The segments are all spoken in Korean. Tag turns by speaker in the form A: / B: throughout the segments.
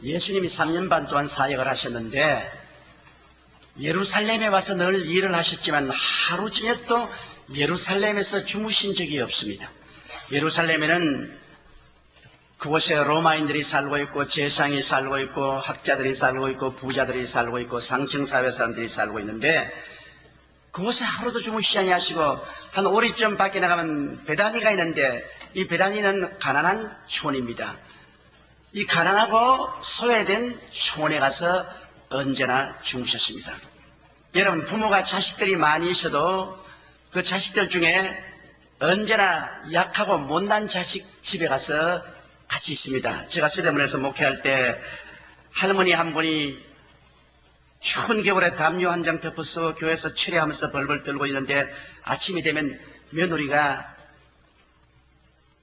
A: 예수님이 3년 반 동안 사역을 하셨는데 예루살렘에 와서 늘 일을 하셨지만 하루 저녁도 예루살렘에서 주무신 적이 없습니다. 예루살렘에는 그곳에 로마인들이 살고 있고 재상이 살고 있고 학자들이 살고 있고 부자들이 살고 있고 상층사회 사람들이 살고 있는데 그곳에 하루도 주무시지 아니하시고 한 오리쯤 밖에 나가면 베다니가 있는데 이 베다니는 가난한 촌입니다. 이 가난하고 소외된 촌에 가서 언제나 주무셨습니다. 여러분, 부모가 자식들이 많이 있어도 그 자식들 중에 언제나 약하고 못난 자식 집에 가서 같이 있습니다. 제가 서대문에서 목회할 때 할머니 한 분이 추운 겨울에 담요 한 장 덮어서 교회에서 철회하면서 벌벌 떨고 있는데 아침이 되면 며느리가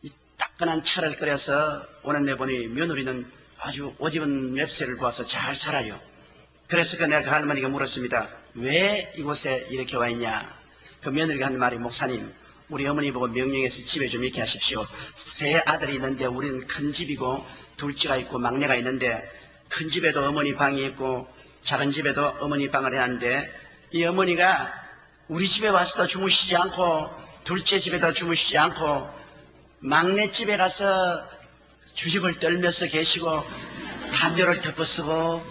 A: 이 따끈한 차를 끓여서 오는 내 보니 며느리는 아주 옷 입은 맵새를 구워서 잘 살아요. 그래서 내가 그 할머니가 물었습니다. 왜 이곳에 이렇게 와 있냐? 그 며느리가 한 말이, 목사님, 우리 어머니 보고 명령해서 집에 좀 있게 하십시오. 세 아들이 있는데 우리는 큰 집이고 둘째가 있고 막내가 있는데 큰 집에도 어머니 방이 있고 작은 집에도 어머니 방을 해놨는데 이 어머니가 우리 집에 와서도 주무시지 않고 둘째 집에도 주무시지 않고 막내 집에 가서 주집을 떨면서 계시고 담요를 덮어쓰고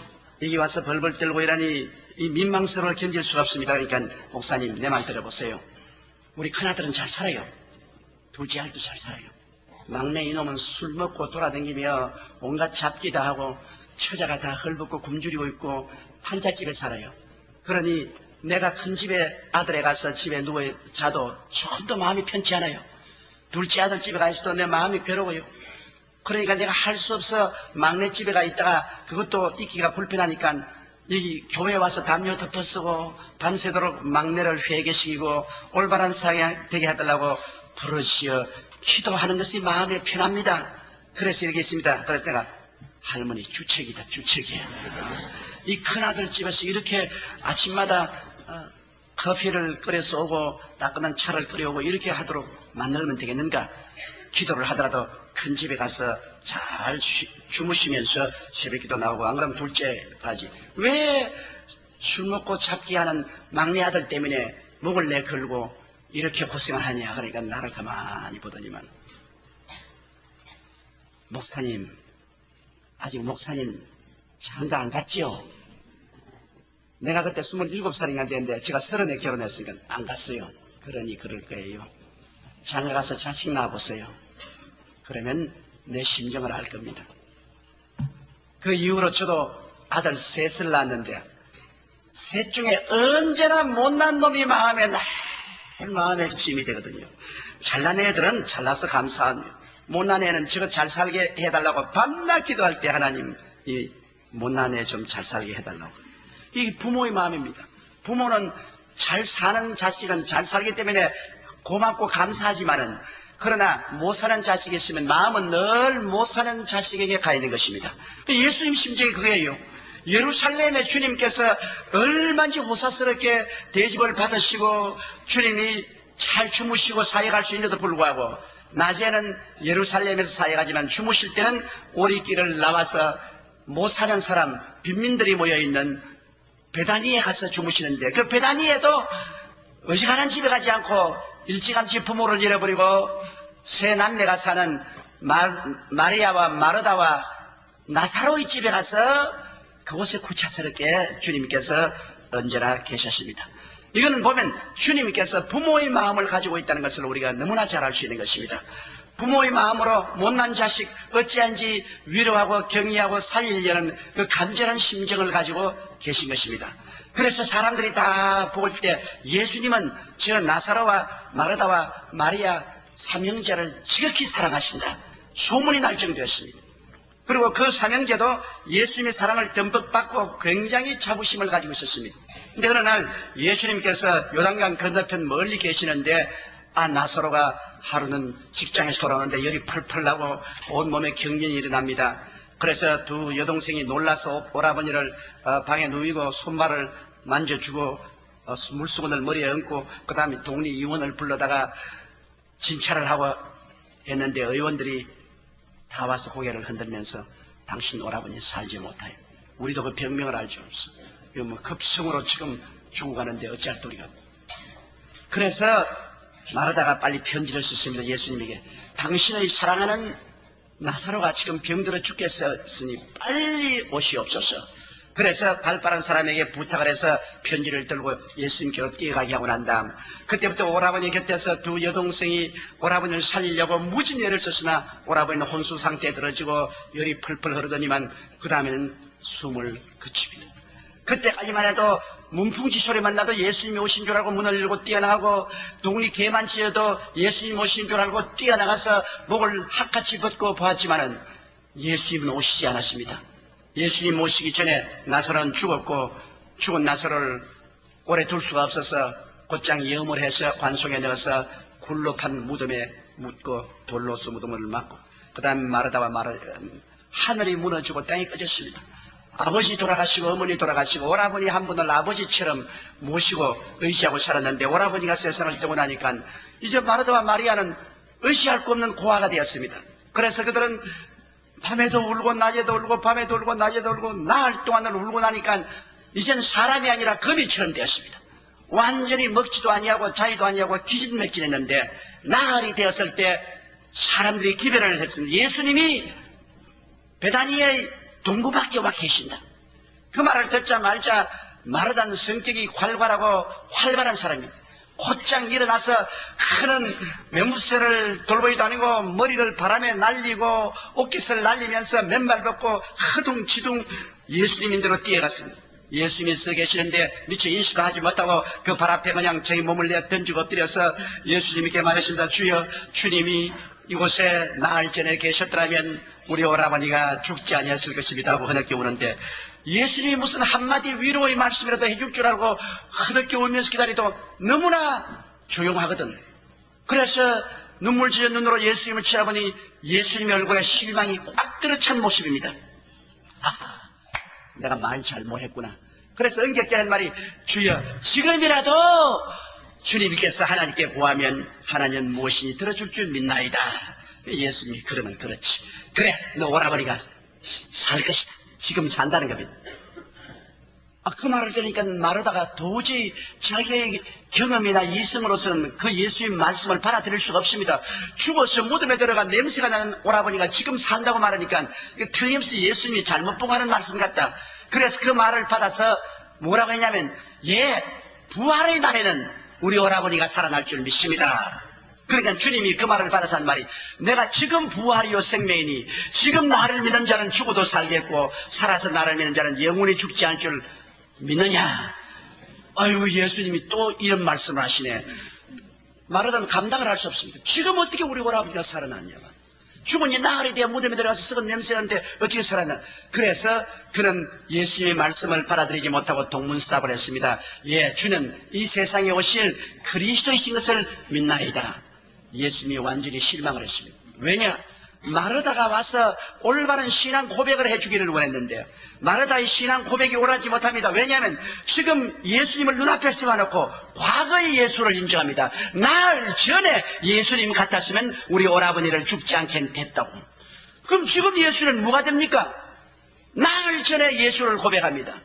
A: 여기 와서 벌벌 떨고 이러니 이 민망스러움을 견딜 수가 없습니다. 그러니까 목사님, 내 말 들어보세요. 우리 큰아들은 잘 살아요. 둘째 아들도 잘 살아요. 막내 이놈은 술 먹고 돌아다니며 온갖 잡기도 하고 처자가 다 헐벗고 굶주리고 있고 판잣집에 살아요. 그러니 내가 큰 집에 아들에 가서 집에 누워 자도 조금도 마음이 편치 않아요. 둘째 아들 집에 가 있어도 내 마음이 괴로워요. 그러니까 내가 할 수 없어 막내 집에 가 있다가 그것도 있기가 불편하니까 여기 교회에 와서 담요 덮어쓰고 밤새도록 막내를 회개시키고 올바른 사회 되게 해달라고 부르시어 기도하는 것이 마음에 편합니다. 그래서 이렇게 있습니다. 그래서 내가 할머니 주책이다, 주책이야. 이 큰아들 집에서 이렇게 아침마다 커피를 끓여서 오고 따끈한 차를 끓여오고 이렇게 하도록 만들면 되겠는가? 기도를 하더라도 큰 집에 가서 잘 주무시면서 새벽기도 나오고, 안 그러면 둘째까지. 왜 술 먹고 잡기하는 막내 아들 때문에 목을 내 걸고 이렇게 고생을 하냐? 그러니까 나를 가만히 보더니만, 목사님, 아직 목사님 장가 안 갔지요? 내가 그때 27살인가 됐는데 제가 30에 결혼했으니까 안 갔어요. 그러니 그럴 거예요. 장가 가서 자식 낳아보세요. 그러면 내 심정을 알 겁니다. 그 이후로 저도 아들 셋을 낳았는데 셋 중에 언제나 못난 놈이 마음에 짐이 되거든요. 잘난 애들은 잘나서 감사합니다. 못난 애는 저거 잘 살게 해달라고 밤낮 기도할 때 하나님 이 못난 애 좀 잘 살게 해달라고. 이게 부모의 마음입니다. 부모는 잘 사는 자식은 잘 살기 때문에 고맙고 감사하지만은, 그러나 못 사는 자식이 있으면 마음은 늘 못 사는 자식에게 가 있는 것입니다. 예수님 심정이 그거예요. 예루살렘에 주님께서 얼마든지 호사스럽게 대접을 받으시고 주님이 잘 주무시고 사역할 수 있는데도 불구하고 낮에는 예루살렘에서 사역하지만 주무실 때는 오리길을 나와서 못 사는 사람, 빈민들이 모여있는 베다니에 가서 주무시는데, 그 베다니에도 어지간한 집에 가지 않고 일찌감치 부모를 잃어버리고 세 남매가 사는 마리아와 마르다와 나사로의 집에 가서 그곳에 구차스럽게 주님께서 언제나 계셨습니다. 이거는 보면 주님께서 부모의 마음을 가지고 있다는 것을 우리가 너무나 잘 알 수 있는 것입니다. 부모의 마음으로 못난 자식 어찌한지 위로하고 격려하고 살리려는 그 간절한 심정을 가지고 계신 것입니다. 그래서 사람들이 다 볼 때 예수님은 저 나사로와 마르다와 마리아 삼형제를 지극히 사랑하신다, 소문이 날 정도였습니다. 그리고 그 삼형제도 예수님의 사랑을 듬뿍 받고 굉장히 자부심을 가지고 있었습니다. 근데 어느 날 예수님께서 요단강 건너편 멀리 계시는데 나사로가 하루는 직장에서 돌아오는데 열이 펄펄 나고 온몸에 경련이 일어납니다. 그래서 두 여동생이 놀라서 오라버니를 방에 누이고 손발을 만져주고 물수건을 머리에 얹고 그 다음에 독립의원을 불러다가 진찰을 하고 했는데 의원들이 다 와서 고개를 흔들면서 당신 오라버니 살지 못하여. 우리도 그 병명을 알지 없어. 이거 뭐 급성으로 지금 죽어가는데 어찌할 도리가. 그래서 마르다가 빨리 편지를 썼습니다. 예수님에게. 당신의 사랑하는 나사로가 지금 병들어 죽겠으니 빨리 오시옵소서. 그래서 발빠른 사람에게 부탁을 해서 편지를 들고 예수님께로 뛰어가게 하고 난 다음, 그때부터 오라버니 곁에서 두 여동생이 오라버니를 살리려고 무진 애를 썼으나 오라버니는 혼수 상태에 들어지고 열이 펄펄 흐르더니만 그 다음에는 숨을 그칩니다. 그때까지만 해도 문풍지 소리만 나도 예수님이 오신 줄 알고 문을 열고 뛰어나가고, 동리 개만 지어도 예수님 오신 줄 알고 뛰어나가서 목을 핫같이 벗고 보았지만은 예수님은 오시지 않았습니다. 예수님 오시기 전에 나사로는 죽었고, 죽은 나사로를 오래 둘 수가 없어서 곧장 염을 해서 관속에 넣어서 굴로 판 무덤에 묻고 돌로서 무덤을 막고, 그 다음 마르다와 하늘이 무너지고 땅이 꺼졌습니다. 아버지 돌아가시고 어머니 돌아가시고 오라버니 한 분을 아버지처럼 모시고 의지하고 살았는데, 오라버니가 세상을 떠고 나니까 이제 마르다와 마리아는 의지할 수 없는 고아가 되었습니다. 그래서 그들은 밤에도 울고 낮에도 울고 밤에도 울고 낮에도 울고 나흘 동안을 울고 나니까 이젠 사람이 아니라 거미처럼 되었습니다. 완전히 먹지도 아니하고 자기도 아니하고 기진맥진했는데, 나흘이 되었을 때 사람들이 기별을 했습니다. 예수님이 베다니의 동구 밖에 와 계신다. 그 말을 듣자마자 마르다는 성격이 활발하고 활발한 사람입니다. 곧장 일어나서 크는 매무새를 돌보이도 아니고 머리를 바람에 날리고 옷깃을 날리면서 맨발 벗고 허둥지둥 예수님인대로 뛰어갔습니다. 예수님이 서 계시는데 미처 인식을 하지 못하고 그 발 앞에 그냥 자기 몸을 내어 던지고 엎드려서 예수님께 말했습니다. 주여, 주님이 이곳에 나흘 전에 계셨더라면 우리 오라버니가 죽지 아니었을 것입니다 하고 흐느껴 우는데, 예수님이 무슨 한마디 위로의 말씀이라도 해줄 줄 알고 흐느껴 울면서 기다리도 너무나 조용하거든. 그래서 눈물 지은 눈으로 예수님을 쳐다보니 예수님의 얼굴에 실망이 꽉 들어찬 모습입니다. 아, 내가 말 잘못했구나. 그래서 응격게 한 말이, 주여, 지금이라도 주님께서 하나님께 구하면 하나님은 무엇이니 들어줄 줄 믿나이다. 예수님이 그러면 그렇지. 그래, 너 오라버니가 살 것이다. 지금 산다는 겁니다. 그 말을 들으니까 마르다가 도저히 자기의 경험이나 이성으로서는 그 예수님 말씀을 받아들일 수가 없습니다. 죽어서 무덤에 들어간 냄새가 나는 오라버니가 지금 산다고 말하니까 틀림없이 예수님이 잘못 봉하는 말씀 같다. 그래서 그 말을 받아서 뭐라고 했냐면, 예, 부활의 날에는 우리 오라버니가 살아날 줄 믿습니다. 그러니까 주님이 그 말을 받아서 한 말이, 내가 지금 부활이요 생명이니 지금 나를 믿는 자는 죽어도 살겠고 살아서 나를 믿는 자는 영원히 죽지 않을 줄 믿느냐. 아이고, 예수님이 또 이런 말씀을 하시네. 마르다는 감당을 할 수 없습니다. 지금 어떻게 우리 오라버니가 살아났냐. 죽은 이 나흘에 대한 무덤에 들어가서 썩은 냄새나는데 어떻게 살았나. 그래서 그는 예수님의 말씀을 받아들이지 못하고 동문서답을 했습니다. 예, 주는 이 세상에 오실 그리스도이신 것을 믿나이다. 예수님이 완전히 실망을 했습니다. 왜냐? 마르다가 와서 올바른 신앙 고백을 해주기를 원했는데 마르다의 신앙 고백이 옳지 못합니다. 왜냐하면 지금 예수님을 눈앞에 세워놓고 과거의 예수를 인정합니다. 나흘 전에 예수님 같았으면 우리 오라버니를 죽지 않게 됐다고. 그럼 지금 예수는 뭐가 됩니까? 나흘 전에 예수를 고백합니다.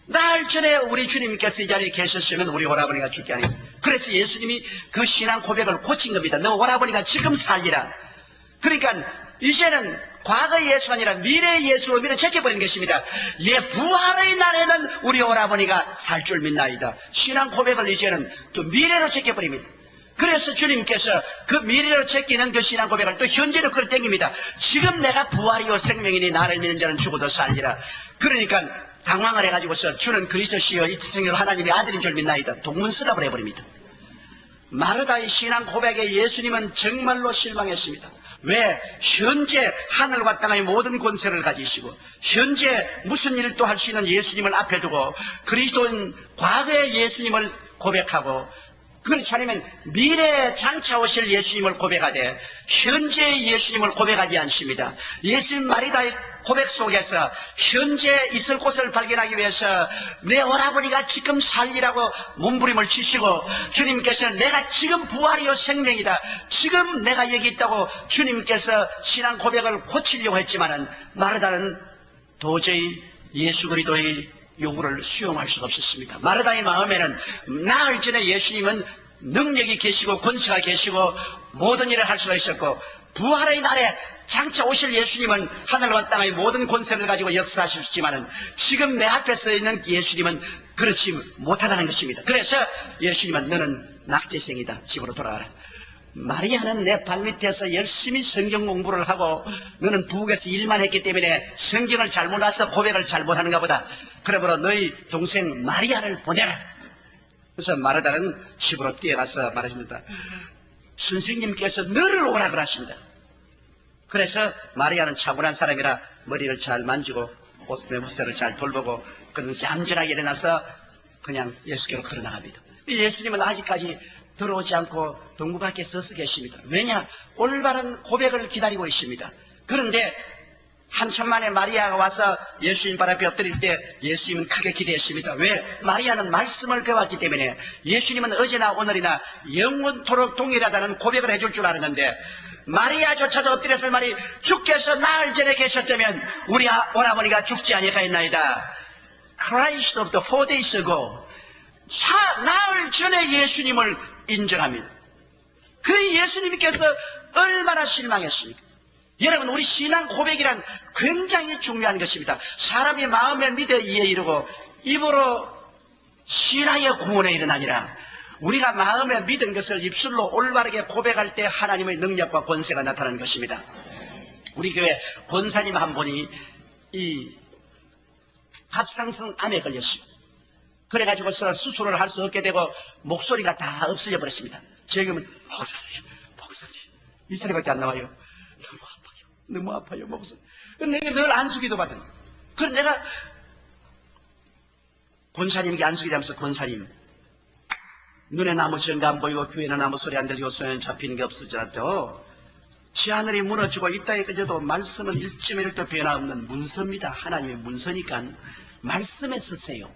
A: 나흘 전에 우리 주님께서 이 자리에 계셨으면 우리 오라버니가 죽지 않아요. 그래서 예수님이 그 신앙 고백을 고친 겁니다. 너 오라버니가 지금 살리라. 그러니까 이제는 과거의 예수가 아니라 미래의 예수로 밀어제껴버린 것입니다. 예, 부활의 날에는 우리 오라버니가 살 줄 믿나이다. 신앙 고백을 이제는 또 미래로 제껴버립니다. 그래서 주님께서 그 미래로 제끼는 그 신앙 고백을 또 현재로 끌어당깁니다. 지금 내가 부활이요 생명이니 나를 믿는 자는 죽어도 살리라. 그러니까 당황을 해가지고서 주는 그리스도시여 이 생을 하나님의 아들인 줄 믿나이다. 동문서답을 해버립니다. 마르다의 신앙 고백에 예수님은 정말로 실망했습니다. 왜? 현재 하늘과 땅의 모든 권세를 가지시고 현재 무슨 일도 할 수 있는 예수님을 앞에 두고 그리스도인 과거의 예수님을 고백하고 그렇지 않으면 미래에 장차 오실 예수님을 고백하되 현재의 예수님을 고백하지 않습니다. 예수님 마리다의 고백 속에서 현재 있을 곳을 발견하기 위해서 내 오라버니가 지금 살리라고 몸부림을 치시고, 주님께서는 내가 지금 부활이요 생명이다, 지금 내가 여기 있다고 주님께서 신앙 고백을 고치려고 했지만은 마르다는 도저히 예수 그리스도의 요구를 수용할 수가 없었습니다. 마르다의 마음에는 나흘 전에 예수님은 능력이 계시고 권세가 계시고 모든 일을 할 수가 있었고, 부활의 날에 장차 오실 예수님은 하늘과 땅의 모든 권세를 가지고 역사하셨지만은 지금 내 앞에 서 있는 예수님은 그렇지 못하다는 것입니다. 그래서 예수님은 너는 낙제생이다, 집으로 돌아가라. 마리아는 내 발밑에서 열심히 성경 공부를 하고 너는 부엌에서 일만 했기 때문에 성경을 잘 몰라서 고백을 잘 못하는가 보다. 그러므로 너희 동생 마리아를 보내라. 그래서 마르다는 집으로 뛰어가서 말하십니다. 선생님께서 너를 오라 그러신다. 그래서 마리아는 차분한 사람이라 머리를 잘 만지고 옷매무새를 잘 돌보고 그는 얌전하게 일어나서 그냥 예수께로 걸어나갑니다. 예수님은 아직까지 들어오지 않고 동구 밖에 서서 계십니다. 왜냐? 올바른 고백을 기다리고 있습니다. 그런데 한참 만에 마리아가 와서 예수님 발 앞에 엎드릴 때 예수님은 크게 기대했습니다. 왜? 마리아는 말씀을 배웠기 때문에. 예수님은 어제나 오늘이나 영원토록 동일하다는 고백을 해줄 줄 알았는데, 마리아조차도 엎드렸을 말이 주께서 나흘 전에 계셨다면 우리 오라버니가 죽지 아니하였나이다. Christ of the 4 days ago. 나흘 전에 예수님을 인정합니다. 그 예수님께서 얼마나 실망했습니까? 여러분, 우리 신앙 고백이란 굉장히 중요한 것입니다. 사람이 마음에 믿어 이에 이르고 입으로 신앙의 구원에 이르나니라. 우리가 마음에 믿은 것을 입술로 올바르게 고백할 때 하나님의 능력과 권세가 나타나는 것입니다. 우리 교회 권사님 한 분이 이 갑상선 암에 걸렸습니다. 그래가지고서 수술을 할 수 없게 되고 목소리가 다 없어져 버렸습니다. 지금은 목사님 이 소리밖에 안 나와요. 너무 아파요 목소리. 내가 늘 안수기도 받은. 그럼 내가 권사님께 안수기 하면서, 권사님 눈에 아무 증거 안 보이고 귀에는 아무 소리 안 들리고 손에는 잡히는 게 없을지라도 지 하늘이 무너지고 이 땅에 꺼져도 말씀은 1.1도 변화없는 문서입니다. 하나님의 문서니까 말씀에 쓰세요.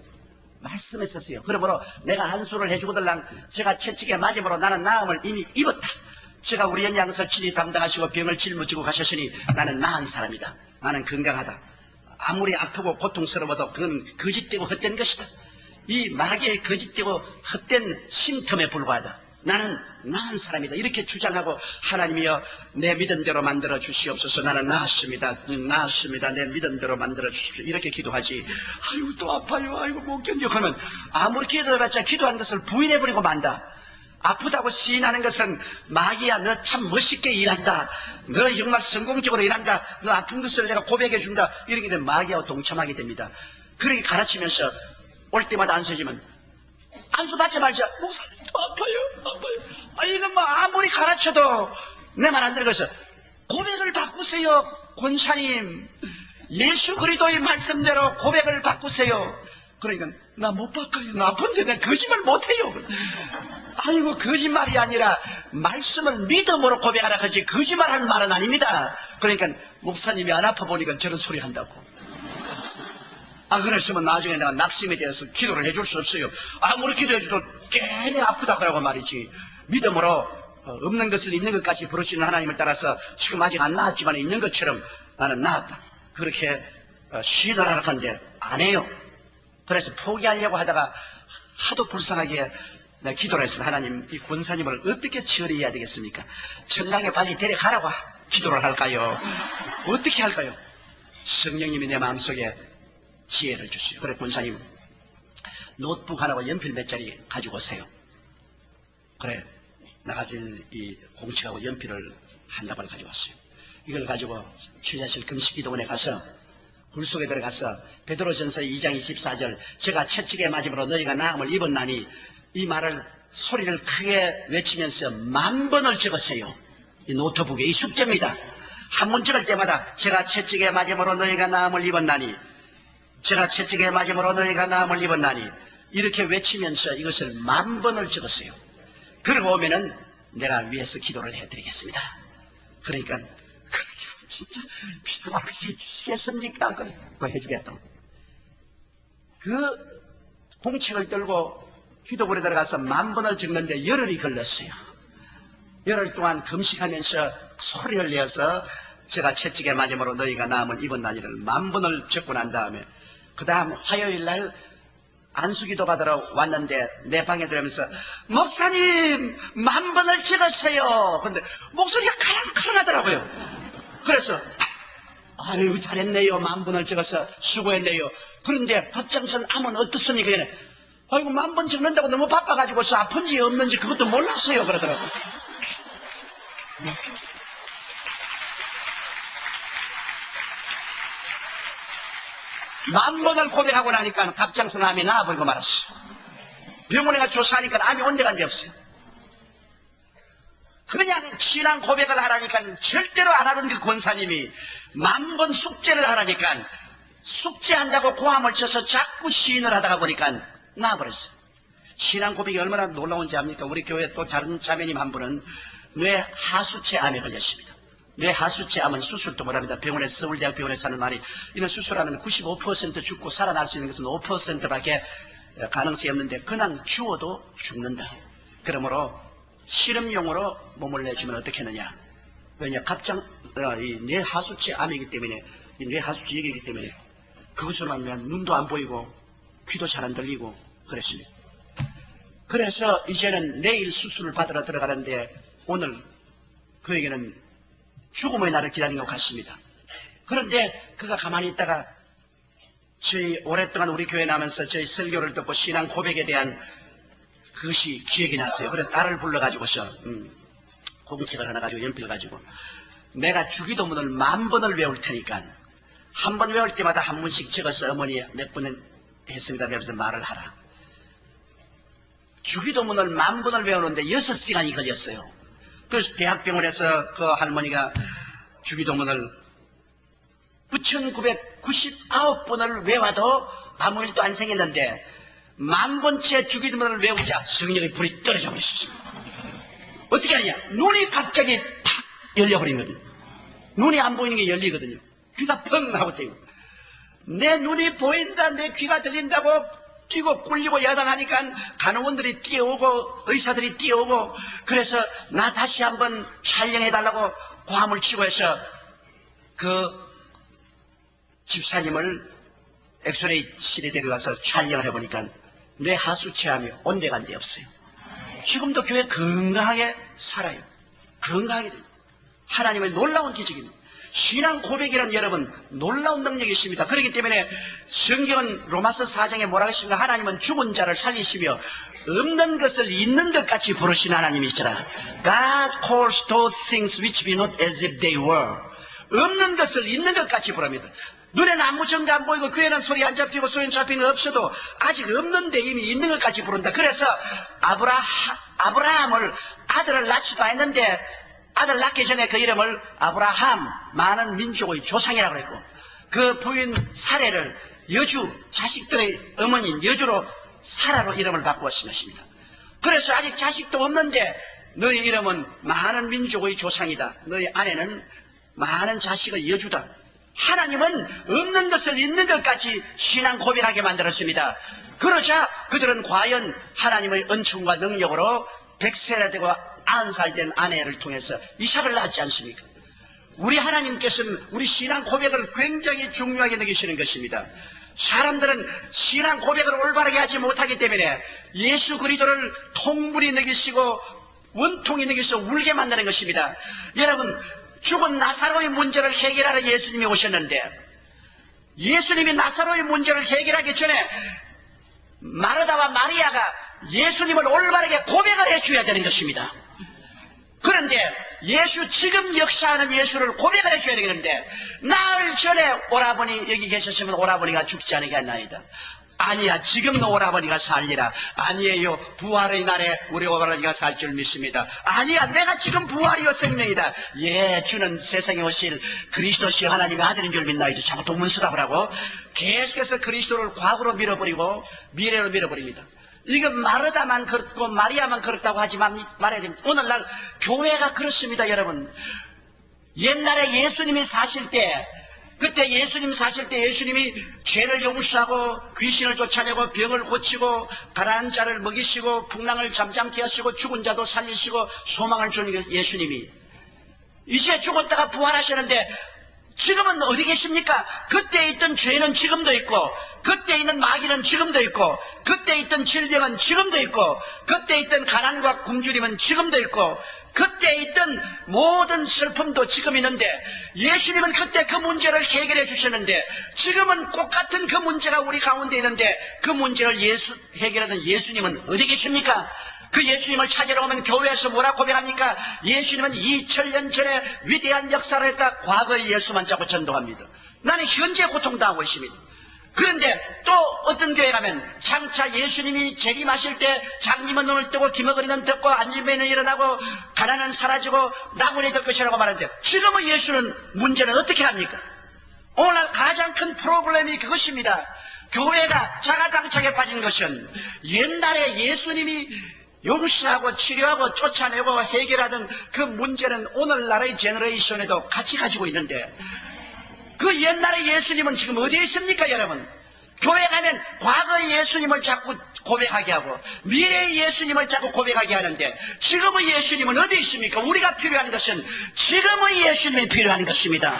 A: 말씀에 쓰세요. 그러므로 내가 안수를 해주고들랑 제가 채찍에 맞음으로 나는 나음을 이미 입었다. 제가 우리 연양설치니 담당하시고 병을 짊어지고 가셨으니 나는 나은 사람이다. 나는 건강하다. 아무리 아프고 고통스러워도 그건 거짓되고 헛된 것이다. 이 마귀의 거짓되고 헛된 심텀에 불과하다. 나는 나은 사람이다. 이렇게 주장하고, 하나님이여 내 믿음대로 만들어 주시옵소서. 나는 나았습니다. 내 믿음대로 만들어 주십시오. 이렇게 기도하지. 아이고 또 아파요. 아이고 못 견뎌. 그러면 아무리 기도해봤자 기도한 것을 부인해버리고 만다. 아프다고 시인하는 것은 마귀야 너 참 멋있게 일한다. 너 정말 성공적으로 일한다. 너 아픈 것을 내가 고백해준다. 이렇게 되면 마귀하고 동참하게 됩니다. 그렇게 가르치면서 올 때마다 안수지면 안수 받지 말자. 목사님 또 아파요. 이건 뭐 아무리 가르쳐도 내 말 안 들어서 고백을 바꾸세요. 권사님 예수 그리스도의 말씀대로 고백을 바꾸세요. 그러니까 나 못 바꿔요. 나 아픈데 내가 거짓말 못해요. 아이고 거짓말이 아니라 말씀은 믿음으로 고백하라 하지 거짓말하는 말은 아닙니다. 그러니까 목사님이 안 아파 보니까 저런 소리 한다고. 그랬으면 나중에 내가 낙심에 대해서 기도를 해줄 수 없어요. 아무리 기도해줘도 괜히 아프다 그러고 말이지. 믿음으로 없는 것을 있는 것까지 부르시는 하나님을 따라서 지금 아직 안 나았지만 있는 것처럼 나는 나았다. 그렇게 시인을 하는데 안 해요. 그래서 포기하려고 하다가 하도 불쌍하게 내가 기도를 했어요. 하나님, 이 권사님을 어떻게 처리해야 되겠습니까? 천당에 빨리 데려가라고 기도를 할까요? 어떻게 할까요? 성령님이 내 마음속에 지혜를 주시오. 그래, 권사님 노트북 하나와 연필 몇 자리 가지고 오세요. 그래, 나 가진 이 공책하고 연필을 한 다발 가져왔어요. 이걸 가지고 취자실 금식기도원에 가서 굴 속에 들어가서 베드로전서 2장 24절 제가 채찍에 맞음으로 너희가 나음을 입었나니, 이 말을 소리를 크게 외치면서 10,000번을 적었어요. 이 노트북에. 이 숙제입니다. 한 번 적을 때마다 제가 채찍에 맞음으로 너희가 나음을 입었나니, 제가 채찍에 맞음으로 너희가 나음을 입었나니, 이렇게 외치면서 이것을 10,000번을 적었어요. 그러고 오면은 내가 위에서 기도를 해드리겠습니다. 그러니까 진짜 비도가 해주시겠습니까? 그거 해주겠다고. 그 공책을 들고 기도불에 들어가서 10,000번을 적는데 열흘이 걸렸어요. 열흘 동안 금식하면서 소리를 내어서 제가 채찍의 마지막으로 너희가 남은 이번 날일을 10,000번을 적고 난 다음에 그 다음 화요일 날 안수기도 받으러 왔는데 내 방에 들어오면서 목사님 10,000번을 적었어요. 그런데 목소리가 카랑카랑하더라고요. 그래서 아유 잘했네요. 10,000번을 적어서 수고했네요. 그런데 합장선 암은 어떻습니까? 아이고 10,000번 적는다고 너무 바빠가지고서 아픈지 없는지 그것도 몰랐어요. 그러더라고요. 10,000번을 고백하고 나니까 갑장선 암이 나아버리고 말았어. 병원에 가서 조사하니까 암이 온데간데 없어요. 그냥 신앙 고백을 하라니까 절대로 안 하는 그 권사님이 10,000번 숙제를 하라니까 숙제한다고 고함을 쳐서 자꾸 시인을 하다가 보니까 나아버렸어요. 신앙 고백이 얼마나 놀라운지 압니까? 우리 교회 또 다른 자매님 한 분은 뇌 하수체 암에 걸렸습니다. 뇌 하수체 암은 수술도 못합니다. 병원에서 서울대학 병원에서 하는 말이 이런 수술하면 95% 죽고 살아날 수 있는 것은 5%밖에 가능성이 없는데 그냥 키워도 죽는다. 그러므로 실험용으로 몸을 내주면 어떻게 하느냐. 왜냐 이 뇌 하수체 암이기 때문에 이 뇌 하수체 얘기이기 때문에 그것으로 하면 눈도 안 보이고 귀도 잘 안 들리고 그랬습니다. 그래서 이제는 내일 수술을 받으러 들어가는데 오늘 그에게는 죽음의 날을 기다리는 것 같습니다. 그런데 그가 가만히 있다가 저희 오랫동안 우리 교회 나면서 저희 설교를 듣고 신앙 고백에 대한 그것이 기억이 났어요. 그래서 딸을 불러가지고서 공책을 하나 가지고 연필 가지고 내가 주기도문을 10,000번을 외울 테니까 한 번 외울 때마다 한 번씩 적어서 어머니 몇 번 했습니다. 그래서 말을 하라. 주기도문을 10,000번을 외우는데 6시간이 걸렸어요. 그래서 대학병원에서 그 할머니가 주기도문을 9,999번을 외워도 아무 일도 안 생겼는데 10,000번째 주기도문을 외우자 성령의 불이 떨어져 버렸어요. 어떻게 하냐? 눈이 갑자기 탁 열려버리거든요. 눈이 안 보이는 게 열리거든요. 귀가 펑 하고 뛰고 내 눈이 보인다 내 귀가 들린다고 뛰고 굴리고 야단하니까 간호원들이 뛰어오고 의사들이 뛰어오고 그래서 나 다시 한번 촬영해달라고 고함을 치고 해서 그 집사님을 엑스레이실에 데려가서 촬영을 해보니까 뇌 하수체암이 온데간데 없어요. 지금도 교회 건강하게 살아요. 건강하게 돼요. 하나님의 놀라운 기적입니다. 신앙 고백이란 여러분 놀라운 능력이 있습니다. 그렇기 때문에 성경은 로마서 4장에 뭐라고 했습니까? 하나님은 죽은 자를 살리시며 없는 것을 있는 것 같이 부르신 하나님이시라. God calls those things which be not as if they were. 없는 것을 있는 것 같이 부릅니다. 눈에는 아무 정도 안 보이고 귀에는 소리 안 잡히고 소리는 잡히는 거 없어도 아직 없는데 이미 있는 것 같이 부른다. 그래서 아브라함을 아들을 낳지도 않았는데 아들 낳기 전에 그 이름을 아브라함, 많은 민족의 조상이라고 그랬고 그 부인 사례를 여주, 자식들의 어머니인 여주로 사라로 이름을 바꾸었습니다. 그래서 아직 자식도 없는데 너희 이름은 많은 민족의 조상이다. 너희 아내는 많은 자식의 여주다. 하나님은 없는 것을 있는 것 같이 신앙 고백하게 만들었습니다. 그러자 그들은 과연 하나님의 은총과 능력으로 100세나 되고 90살 된 아내를 통해서 이삭을 낳지 않습니까? 우리 하나님께서는 우리 신앙 고백을 굉장히 중요하게 느끼시는 것입니다. 사람들은 신앙 고백을 올바르게 하지 못하기 때문에 예수 그리스도를 통분히 느끼시고 원통이 느끼시고 울게 만드는 것입니다. 여러분 죽은 나사로의 문제를 해결하러 예수님이 오셨는데 예수님이 나사로의 문제를 해결하기 전에 마르다와 마리아가 예수님을 올바르게 고백을 해줘야 되는 것입니다. 그런데 예수 지금 역사하는 예수를 고백을 해줘야 되는데 나흘 전에 오라버니 여기 계셨으면 오라버니가 죽지 않으겠나이다. 아니야 지금도 오라버니가 살리라. 아니에요 부활의 날에 우리 오라버니가 살 줄 믿습니다. 아니야 내가 지금 부활이요 생명이다. 예 주는 세상에 오실 그리스도시 하나님의 아들인 줄 믿나이다. 자꾸 동문서답을 하고 계속해서 그리스도를 과거로 밀어버리고 미래로 밀어버립니다. 이거 마르다만 그렇고 마리아만 그렇다고 하지 말아야 됩니다. 오늘날 교회가 그렇습니다, 여러분. 옛날에 예수님이 사실 때, 그때 예수님 사실 때 예수님이 죄를 용서하고 귀신을 쫓아내고 병을 고치고 가난한 자를 먹이시고 풍랑을 잠잠케 하시고 죽은 자도 살리시고 소망을 주는 예수님이 이제 죽었다가 부활하시는데 지금은 어디 계십니까? 그때 있던 죄는 지금도 있고, 그때 있는 마귀는 지금도 있고, 그때 있던 질병은 지금도 있고, 그때 있던 가난과 굶주림은 지금도 있고, 그때 있던 모든 슬픔도 지금 있는데, 예수님은 그때 그 문제를 해결해 주셨는데, 지금은 똑같은 그 문제가 우리 가운데 있는데, 그 문제를 해결하는 예수님은 어디 계십니까? 그 예수님을 찾으러 오면 교회에서 뭐라 고백합니까? 예수님은 2000년 전에 위대한 역사를 했다. 과거의 예수만 자꾸 전도합니다. 나는 현재 고통당하고 있습니다. 그런데 또 어떤 교회 가면 장차 예수님이 재림하실 때 장님은 눈을 뜨고 기머거리는 듣고 앉으면 일어나고 가난은 사라지고 나무니 될 것이라고 말하는데, 지금의 예수는 문제는 어떻게 합니까? 오늘 가장 큰 프로블렘이 그것입니다. 교회가 자가당착에 빠진 것은 옛날에 예수님이 용서하고 치료하고 쫓아내고 해결하던 그 문제는 오늘날의 제너레이션에도 같이 가지고 있는데, 그 옛날의 예수님은 지금 어디에 있습니까, 여러분? 교회 가면 과거의 예수님을 자꾸 고백하게 하고 미래의 예수님을 자꾸 고백하게 하는데, 지금의 예수님은 어디 있습니까? 우리가 필요한 것은 지금의 예수님이 필요한 것입니다.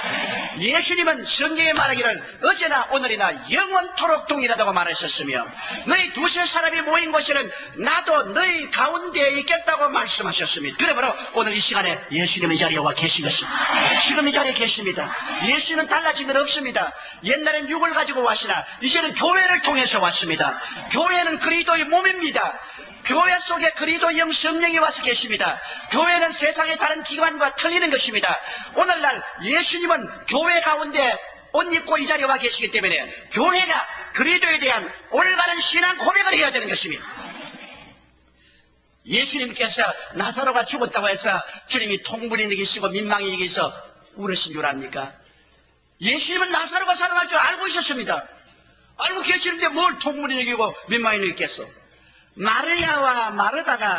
A: 예수님은 성경에 말하기를 어제나 오늘이나 영원토록 동일하다고 말하셨으며, 너희 두세 사람이 모인 곳에는 나도 너희 가운데에 있겠다고 말씀하셨습니다. 그러므로 오늘 이 시간에 예수님은 이 자리에 와 계신 것입니다. 지금 이 자리에 계십니다. 예수님은 달라진 건 없습니다. 옛날엔 육을 가지고 왔으나 이제는 교회를 통해서 왔습니다. 교회는 그리스도의 몸입니다. 교회 속에 그리스도 영 성령이 와서 계십니다. 교회는 세상의 다른 기관과 틀리는 것입니다. 오늘날 예수님은 교회 가운데 옷 입고 이 자리에 와 계시기 때문에 교회가 그리스도에 대한 올바른 신앙 고백을 해야 되는 것입니다. 예수님께서 나사로가 죽었다고 해서 주님이 통분이 느끼시고 민망히 여기서 울으신 줄 압니까? 예수님은 나사로가 살아날 줄 알고 있었습니다. 알고 계시는데 뭘 통분이 여기고 민망히 느꼈겠어? 마르야와 마르다가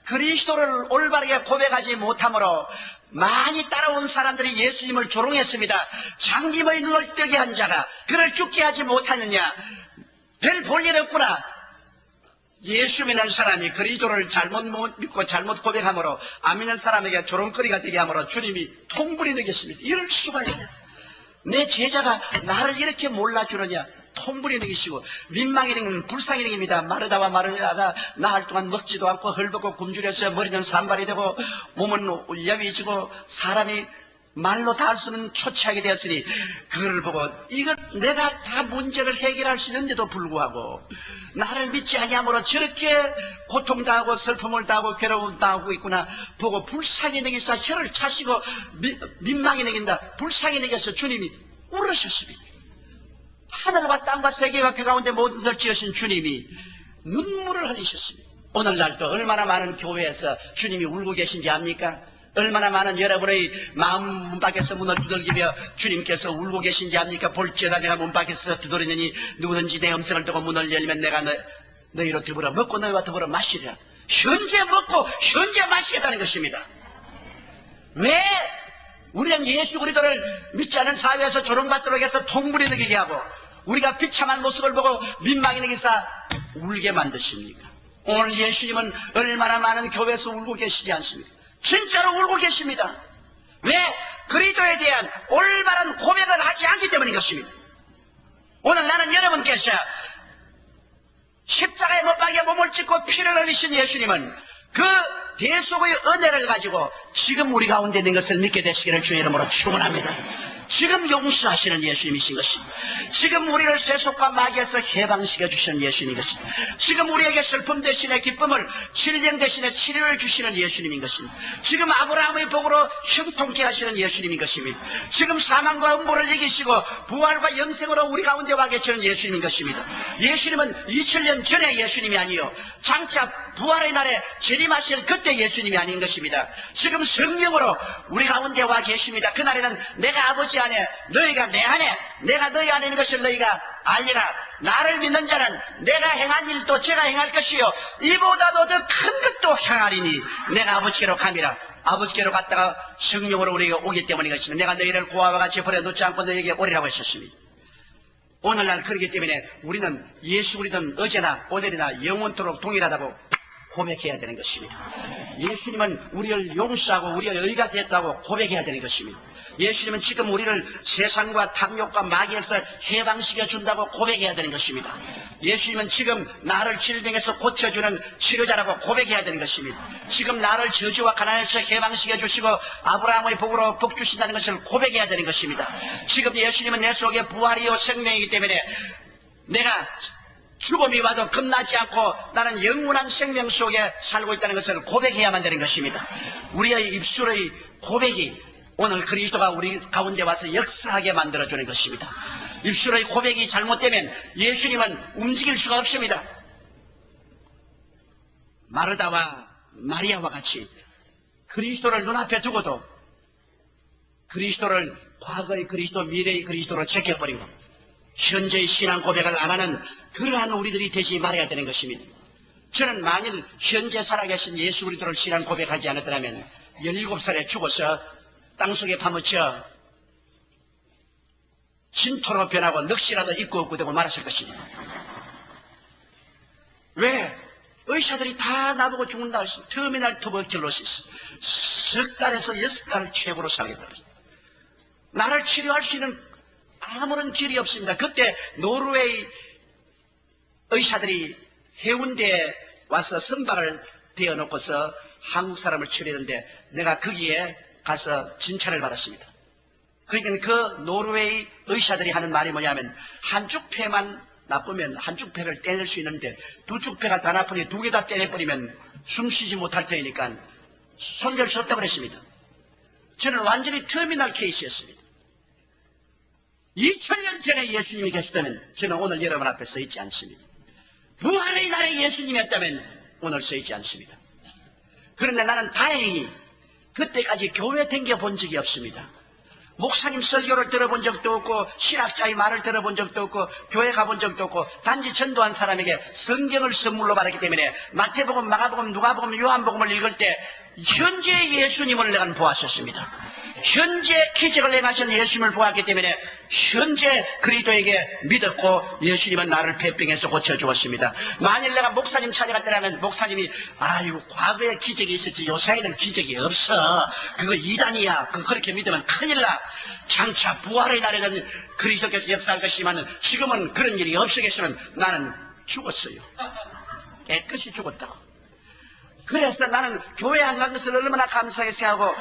A: 그리스도를 올바르게 고백하지 못함으로 많이 따라온 사람들이 예수님을 조롱했습니다. 장님의 눈을 뜨게 한 자가 그를 죽게 하지 못하느냐? 별 볼 일 없구나. 예수 믿는 사람이 그리스도를 잘못 믿고 잘못 고백함으로 안 믿는 사람에게 조롱거리가 되게 함으로 주님이 통분이 느꼈습니다. 이럴 수가 있냐? 내 제자가 나를 이렇게 몰라주느냐? 통분이 느끼시고 민망이 느끼는 불쌍히 느낍니다. 마르다와 마르다가 나흘 동안 먹지도 않고 헐벗고 굶주려서 머리는 산발이 되고 몸은 야위지고 사람이 말로 다 할 수는 초췌하게 되었으니, 그걸 보고 이것 내가 다 문제를 해결할 수 있는데도 불구하고 나를 믿지 아니함으로 저렇게 고통당하고 슬픔을 당하고 괴로움을 당하고 있구나 보고 불쌍히 느끼사 혀를 차시고 민망히 느낀다. 불쌍히 느껴서 주님이 울으셨습니다. 하늘과 땅과 세계와 그 가운데 모든 것을 지으신 주님이 눈물을 흘리셨습니다. 오늘날도 얼마나 많은 교회에서 주님이 울고 계신지 압니까? 얼마나 많은 여러분의 마음 문 밖에서 문을 두들기며 주님께서 울고 계신지 압니까? 볼지어다 내가 문 밖에서 두드리느니 누구든지 내 음성을 듣고 문을 열면 내가 너희로 더불어 먹고 너희와 더불어 마시리라. 현재 먹고 현재 마시겠다는 것입니다. 왜 우리는 예수 그리스도를 믿지 않은 사회에서 조롱받도록 해서 통분이 느끼게 하고 우리가 비참한 모습을 보고 민망히 느끼사 울게 만드십니까? 오늘 예수님은 얼마나 많은 교회에서 울고 계시지 않습니까? 진짜로 울고 계십니다. 왜? 그리스도에 대한 올바른 고백을 하지 않기 때문인 것입니다. 오늘 나는 여러분께서 십자가에 못 박여 몸을 찢고 피를 흘리신 예수님은 그 대속의 은혜를 가지고 지금 우리 가운데 있는 것을 믿게 되시기를 주의 이름으로 축원합니다. 지금 용서하시는 예수님이신 것입니다. 지금 우리를 세속과 마귀에서 해방시켜 주시는 예수님인 것입니다. 지금 우리에게 슬픔 대신에 기쁨을, 질병 대신에 치료를 주시는 예수님인 것입니다. 지금 아브라함의 복으로 형통케 하시는 예수님인 것입니다. 지금 사망과 음보를 이기시고 부활과 영생으로 우리 가운데 와 계시는 예수님인 것입니다. 예수님은 2000년 전의 예수님이 아니요 장차 부활의 날에 재림하실 그때 예수님이 아닌 것입니다. 지금 성령으로 우리 가운데 와 계십니다. 그날에는 내가 아버지 아버지 안에 너희가 내 안에 내가 너희 안에 있는 것을 너희가 알리라. 나를 믿는 자는 내가 행한 일도 제가 행할 것이요 이보다도 더 큰 것도 행하리니 내가 아버지께로 감이라. 아버지께로 갔다가 성령으로 우리가 오기 때문인 것입니다. 내가 너희를 고아와 같이 버려놓지 않고 너희에게 오리라고 했었습니다. 오늘날 그렇기 때문에 우리는 예수 그리스도는 어제나 오늘이나 영원토록 동일하다고 고백해야 되는 것입니다. 예수님은 우리를 용서하고 우리의 의가 됐다고 고백해야 되는 것입니다. 예수님은 지금 우리를 세상과 탐욕과 마귀에서 해방시켜 준다고 고백해야 되는 것입니다. 예수님은 지금 나를 질병에서 고쳐주는 치료자라고 고백해야 되는 것입니다. 지금 나를 저주와 가난에서 해방시켜 주시고 아브라함의 복으로 복 주신다는 것을 고백해야 되는 것입니다. 지금 예수님은 내 속에 부활이요 생명이기 때문에 내가 죽음이 와도 겁나지 않고 나는 영원한 생명 속에 살고 있다는 것을 고백해야만 되는 것입니다. 우리의 입술의 고백이 오늘 그리스도가 우리 가운데 와서 역사하게 만들어주는 것입니다. 입술의 고백이 잘못되면 예수님은 움직일 수가 없습니다. 마르다와 마리아와 같이 그리스도를 눈앞에 두고도 그리스도를 과거의 그리스도, 미래의 그리스도로 제껴버리고 현재의 신앙 고백을 안 하는 그러한 우리들이 되지 말아야 되는 것입니다. 저는 만일 현재 살아계신 예수 그리스도를 신앙 고백하지 않았더라면 17살에 죽어서 땅속에 파묻혀 진토로 변하고 넋이라도 있고 없고 되고 말았을 것입니다. 왜? 의사들이 다 나보고 죽는다 했습니다. 터미널 투버큘로시스 석 달에서 6달 최고로 살겠다. 나를 치료할 수 있는 아무런 길이 없습니다. 그때 노르웨이 의사들이 해운대에 와서 선박을 대어놓고서 한국 사람을 치료했는데 내가 거기에 가서 진찰을 받았습니다. 그러니까 그 노르웨이 의사들이 하는 말이 뭐냐면 한쪽 폐만 나쁘면 한쪽 폐를 떼낼 수 있는데 두 쪽 폐가 다 나쁘니 두 개 다 떼내버리면 숨 쉬지 못할 테니까 손댈 수 없다고 그랬습니다. 저는 완전히 터미널 케이스였습니다. 2000년 전에 예수님이 계셨다면 저는 오늘 여러분 앞에 서 있지 않습니다. 부활의 날에 예수님이었다면 오늘 서 있지 않습니다. 그런데 나는 다행히 그때까지 교회 댕겨 본 적이 없습니다. 목사님 설교를 들어본 적도 없고 신학자의 말을 들어본 적도 없고 교회 가본 적도 없고 단지 전도한 사람에게 성경을 선물로 받았기 때문에 마태복음, 마가복음, 누가복음, 요한복음을 읽을 때 현재 예수님을 내가 보았었습니다. 현재 기적을 행하신 예수님을 보았기 때문에 현재 그리스도에게 믿었고 예수님은 나를 폐병에서 고쳐주었습니다. 만일 내가 목사님 찾아갔더라면 목사님이 아이고 과거에 기적이 있었지 요새에는 기적이 없어. 그거 이단이야. 그렇게 믿으면 큰일 나. 장차 부활의 날에는 그리스도께서 역사할 것이지만 지금은 그런 일이 없으겠으면 나는 죽었어요. 깨끗이 죽었다고. 그래서 나는 교회 안 간 것을 얼마나 감사하게 생각하고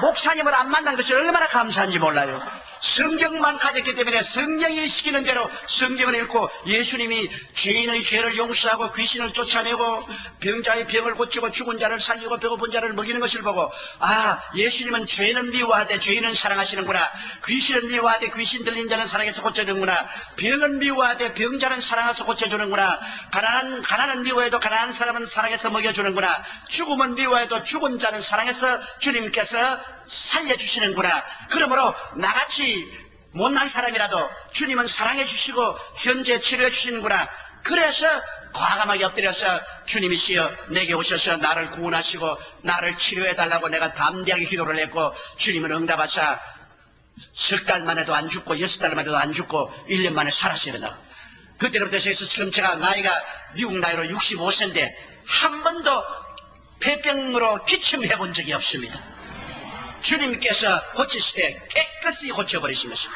A: 목사님을 안 만난 것을 얼마나 감사한지 몰라요. 성경만 가졌기 때문에 성경이 시키는 대로 성경을 읽고 예수님이 죄인의 죄를 용서하고 귀신을 쫓아내고 병자의 병을 고치고 죽은 자를 살리고 배고픈 자를 먹이는 것을 보고 아 예수님은 죄는 미워하되 죄인은 사랑하시는구나. 귀신은 미워하되 귀신 들린 자는 사랑해서 고쳐주는구나. 병은 미워하되 병자는 사랑해서 고쳐주는구나. 가난은 미워해도 가난한 사람은 사랑해서 먹여주는구나. 죽음은 미워해도 죽은 자는 사랑해서 주님께서 살려주시는구나. 그러므로 나같이 못난 사람이라도 주님은 사랑해 주시고 현재 치료해 주시는구나. 그래서 과감하게 엎드려서 주님이시여 내게 오셔서 나를 구원하시고 나를 치료해 달라고 내가 담대하게 기도를 했고 주님은 응답하사 석 달 만에도 안 죽고 6달 만에도 안 죽고 1년 만에 살았어요. 그때부터 해서 지금 제가 나이가 미국 나이로 65세인데 한 번도 폐병으로 기침해 본 적이 없습니다. 주님께서 고치실 때 깨끗이 고쳐버리시면서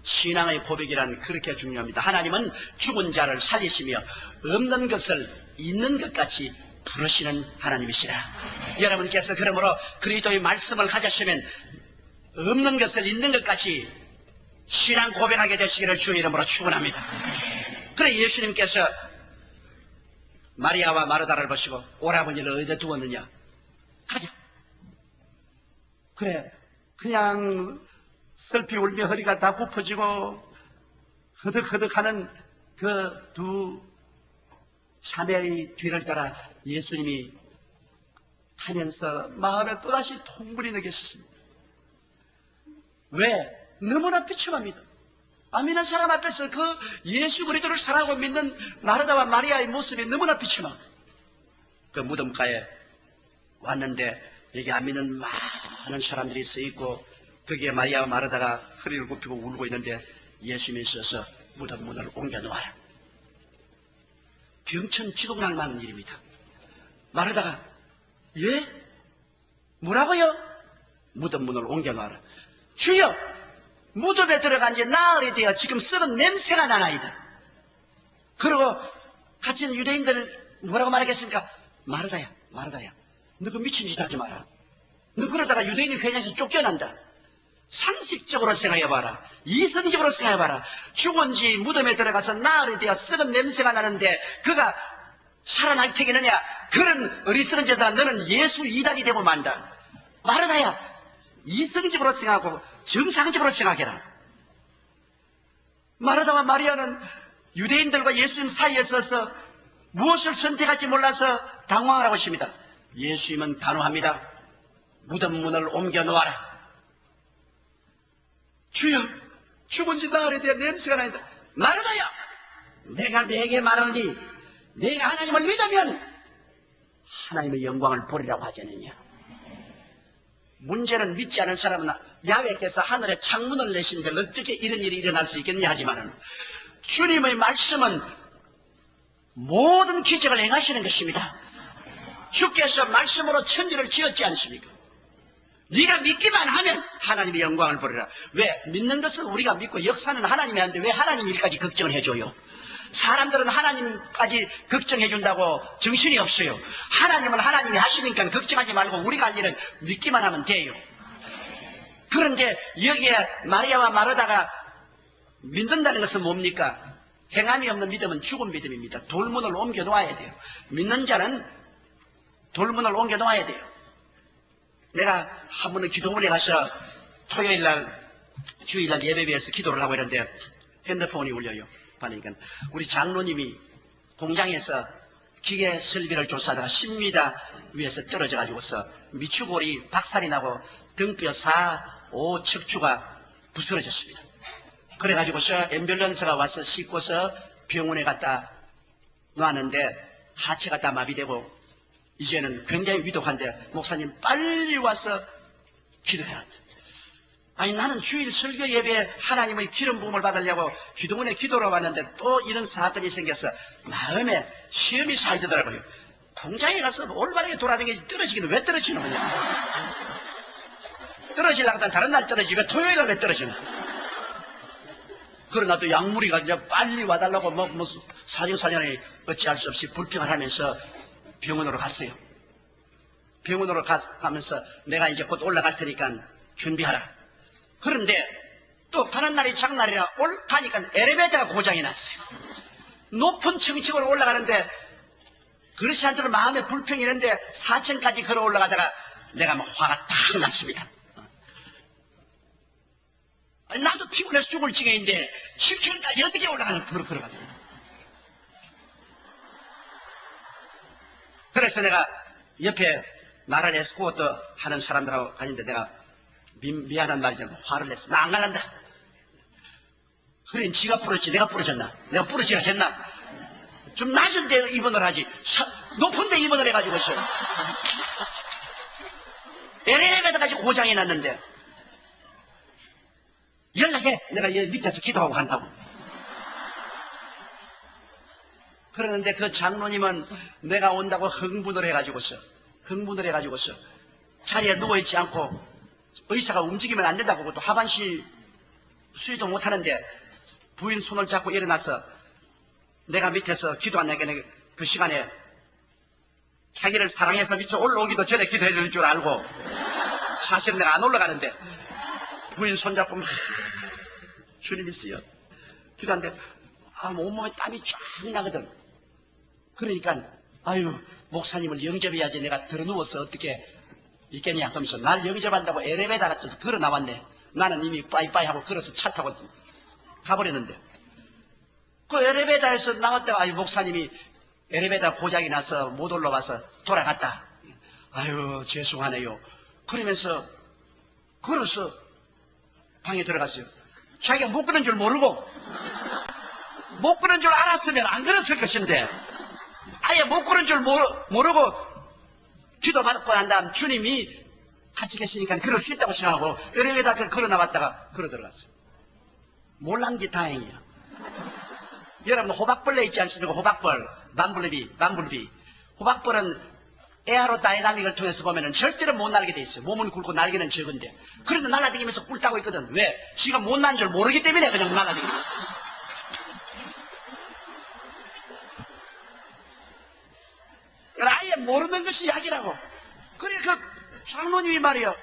A: 신앙의 고백이란 그렇게 중요합니다. 하나님은 죽은 자를 살리시며 없는 것을 있는 것 같이 부르시는 하나님이시라. 여러분께서 그러므로 그리스도의 말씀을 가졌으면 없는 것을 있는 것 같이 신앙 고백하게 되시기를 주의 이름으로 축원합니다. 그래 예수님께서 마리아와 마르다를 보시고 오라버니를 어디다 두었느냐? 가자. 그래 그냥 슬피 울며 허리가 다 굽어지고 허덕허덕하는 그 두 자매의 뒤를 따라 예수님이 하면서 마음에 또다시 통분이 느꼈습니다. 왜? 너무나 비참합니다. 안 믿는 사람 앞에서 그 예수 그리스도를 사랑하고 믿는 마르다와 마리아의 모습이 너무나 비참합니다. 그 무덤가에 왔는데 여기 안 믿는 많은 사람들이 서 있고 거기에 마리아와 마르다가 허리를 굽히고 울고 있는데 예수님이 있어서 무덤 문을 옮겨 놓아요. 병천 지독날 만한 일입니다. 마르다가 예? 뭐라고요? 무덤 문을 옮겨 놓아라. 주여, 무덤에 들어간 지 나흘이 되어 지금 썩은 냄새가 나나이다. 그리고 같이 있는 유대인들 뭐라고 말하겠습니까? 마르다야, 너 그 미친 짓 하지 마라. 너 그러다가 유대인이 회장에서 쫓겨난다. 상식적으로 생각해봐라. 이성적으로 생각해봐라. 죽은 지 무덤에 들어가서 나흘이 되어 썩은 냄새가 나는데 그가 살아날 테겠느냐? 그런 어리석은 자다. 너는 예수 이단이 되고 만다. 마르다야, 이성적으로 생각하고 정상적으로 생각해라. 마르다와 마리아는 유대인들과 예수님 사이에 서서 무엇을 선택할지 몰라서 당황을 하고 있습니다. 예수님은 단호합니다. 무덤 문을 옮겨 놓아라. 주여, 죽은 지 나흘에 대한 냄새가 나는데 마르다야, 내가 네게 말하니 내가 하나님을 믿으면 하나님의 영광을 보리라고 하지 않느냐. 문제는 믿지 않은 사람은 야훼께서 하늘에 창문을 내시는데 어떻게 이런 일이 일어날 수 있겠냐 하지만 주님의 말씀은 모든 기적을 행하시는 것입니다. 주께서 말씀으로 천지를 지었지 않습니까? 네가 믿기만 하면 하나님의 영광을 보리라. 왜? 믿는 것은 우리가 믿고 역사는 하나님이 하는데 왜 하나님 일까지 걱정을 해줘요? 사람들은 하나님까지 걱정해준다고 정신이 없어요. 하나님은 하나님이 하시니까 걱정하지 말고 우리가 할 일은 믿기만 하면 돼요. 그런데 여기에 마리아와 마르다가 믿는다는 것은 뭡니까? 행함이 없는 믿음은 죽은 믿음입니다. 돌문을 옮겨 놓아야 돼요. 믿는 자는 돌문을 옮겨 놓아야 돼요. 내가 한 번은 기도원에 가서 토요일날 주일날 예배비에서 기도를 하고 있는데 핸드폰이 울려요. 그러니까 우리 장로님이 공장에서 기계 설비를 조사하다가 10m 위에서 떨어져 가지고서 미추골이 박살이 나고 등뼈 4, 5 척추가 부스러졌습니다. 그래가지고서 앰뷸런스가 와서 싣고서 병원에 갖다 놨는데 하체가 다 마비되고 이제는 굉장히 위독한데 목사님 빨리 와서 기도해라. 아니 나는 주일 설교 예배에 하나님의 기름 부음을 받으려고 기도원에 기도를 왔는데 또 이런 사건이 생겨서 마음에 시험이 살더라고요. 공장에 가서 올바르게 돌아다니지 떨어지기는 왜 떨어지는 거냐. 떨어지려고 하면 다른 날 떨어지지 왜 토요일날 왜 떨어지는 거야. 그러나 또 약물이가 이제 빨리 와달라고 무슨 사정사정에 어찌할 수 없이 불평을 하면서 병원으로 갔어요. 병원으로 가면서 내가 이제 곧 올라갈 테니까 준비하라. 그런데 또 다른 날이 장날이라 가니까 엘리베이터가 고장이 났어요. 높은 층층으로 올라가는데 그렇지 않도록 마음에 불평이 있는데 4층까지 걸어 올라가다가 내가 막 화가 탁 났습니다. 아니, 나도 피곤해서 죽을 지경인데 7층까지 어떻게 올라가는 걸어가지고. 그래서 내가 옆에 나를 에스코트 하는 사람들하고 가는데 내가 미안한 말이지만 화를 냈어. 나 안 갈란다. 그래, 지가 부러졌지 내가 부러졌나? 내가 부러지라 했나? 좀 낮은 데 입원을 하지 높은 데 입원을 해가지고 있어. 엘리베이터까지 고장이 났는데 연락해. 내가 여기 밑에서 기도하고 간다고. 그러는데 그 장로님은 내가 온다고 흥분을 해가지고서 자리에 누워있지 않고 의사가 움직이면 안 된다고 또 하반신 수리도 못하는데 부인 손을 잡고 일어나서 내가 밑에서 기도한다니까 그 시간에 자기를 사랑해서 밑에 올라오기도 전에 기도해 줄 줄 알고 사실은 내가 안 올라가는데 부인 손잡고 막 주님 있어요. 기도하는데 온몸에 땀이 쫙 나거든. 그러니까 아유 목사님을 영접해야지 내가 들어 누워서 어떻게 있겠냐 하면서 날 영접한다고 엘리베이터가 또 걸어 나왔네. 나는 이미 빠이빠이 하고 걸어서 차 타고 가버렸는데 그 엘리베이터에서 나왔다가 아유 목사님이 엘리베이터 고장이 나서 못 올라와서 돌아갔다. 아유 죄송하네요. 그러면서 걸어서 방에 들어갔어요. 자기가 못 그런 줄 모르고, 못 그런 줄 알았으면 안 그랬을 것인데, 아예 못 그런 줄 모르고 기도받고 난 다음 주님이 같이 계시니까 그럴 수 있다고 생각하고 엘리베이터 걸어 나왔다가 걸어 들어갔어요. 몰란 게 다행이야. 여러분 호박벌레 있지 않습니까? 호박벌, 만불비. 호박벌은 에어로다이나믹을 통해서 보면은 절대로 못 날게 돼 있어요. 몸은 굵고 날개는 적은데. 그런데 날아다니면서 꿀 따고 있거든. 왜? 지가 못 난 줄 모르기 때문에 그냥 날아다니는 거야. 아예 모르는 것이 약이라고. 그래, 그 장로님이 말이요.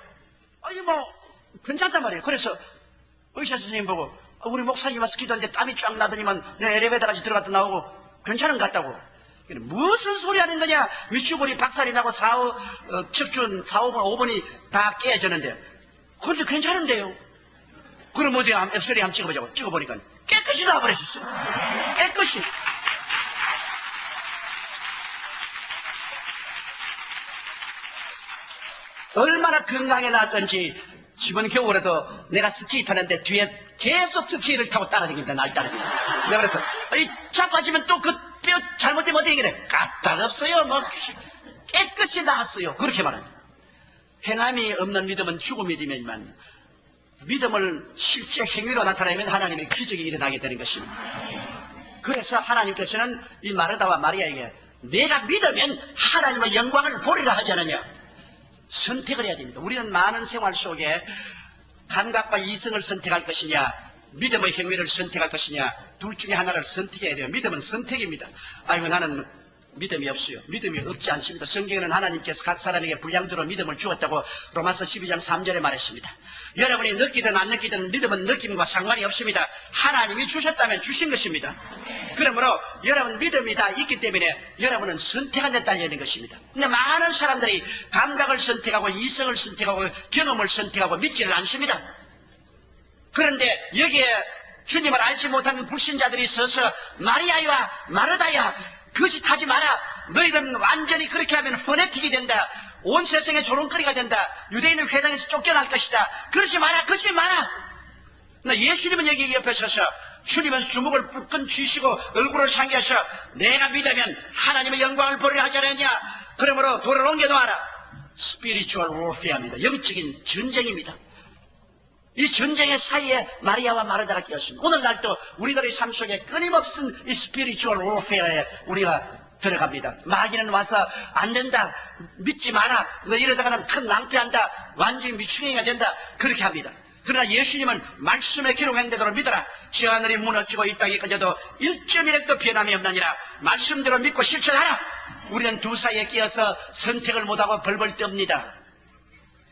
A: 아니, 괜찮단 말이에요. 그래서 의사 선생님 보고, 우리 목사님 와서 기도하는데 땀이 쫙 나더니만 내 엘리베이터까지 들어갔다 나오고 괜찮은 것 같다고. 무슨 소리 하는 거냐? 위축골이 박살이 나고 척준 4, 5번, 5번이 다 깨졌는데. 그런데 괜찮은데요? 그럼 어디 엑스레이 한번 찍어보자고. 찍어보니까 깨끗이 나와버렸었어요. 깨끗이. 얼마나 건강해 놨던지 이번 겨울에도 내가 스키 타는데 뒤에 계속 스키를 타고 따라다닙니다. 날 따라다닙니다. 내가 그래서 자빠지면 또 그 뼈 잘못되면 어떻게 그래? 까딱없어요. 깨끗이 나았어요. 그렇게 말합니다. 행함이 없는 믿음은 죽은 믿음이지만 믿음을 실제 행위로 나타내면 하나님의 기적이 일어나게 되는 것입니다. 그래서 하나님께서는 이 마르다와 마리아에게 내가 믿으면 하나님의 영광을 보리라 하지 않느냐. 선택을 해야 됩니다. 우리는 많은 생활 속에 감각과 이성을 선택할 것이냐, 믿음의 행위를 선택할 것이냐, 둘 중에 하나를 선택해야 돼요. 믿음은 선택입니다. 아이고 나는 믿음이 없어요. 믿음이 없지 않습니다. 성경에는 하나님께서 각 사람에게 분량대로 믿음을 주었다고 로마서 12장 3절에 말했습니다. 여러분이 느끼든 안 느끼든 믿음은 느낌과 상관이 없습니다. 하나님이 주셨다면 주신 것입니다. 그러므로 여러분 믿음이 다 있기 때문에 여러분은 선택한 데 달려 있는 것입니다. 근데 많은 사람들이 감각을 선택하고 이성을 선택하고 경험을 선택하고 믿지를 않습니다. 그런데 여기에 주님을 알지 못하는 불신자들이 서서 마리아야 마르다야 거짓하지 마라. 너희들은 완전히 그렇게 하면 퍼네틱이 된다. 온 세상에 조롱거리가 된다. 유대인은 회당에서 쫓겨날 것이다. 그러지 마라. 그러지 마라. 예수님은 여기 옆에 서서 주님은 주먹을 불끈 쥐시고 얼굴을 상기해서 내가 믿으면 하나님의 영광을 보리라 하지 않았냐. 그러므로 돌을 옮겨놓아라. 스피리추얼 워페어입니다. 영적인 전쟁입니다. 이 전쟁의 사이에 마리아와 마르다가 끼었습니다. 오늘날도 우리들의 삶 속에 끊임없는 이 스피리추얼 워페어에 우리가 들어갑니다. 마귀는 와서 안 된다, 믿지 마라, 너 이러다가는 큰 낭패한다, 완전히 미충이가 된다, 그렇게 합니다. 그러나 예수님은 말씀에 기록한 대로 믿어라. 저 하늘이 무너지고 이 땅이 꺼져도 1.1핵도 변함이 없느니라. 말씀대로 믿고 실천하라. 우리는 두 사이에 끼어서 선택을 못하고 벌벌 떱니다.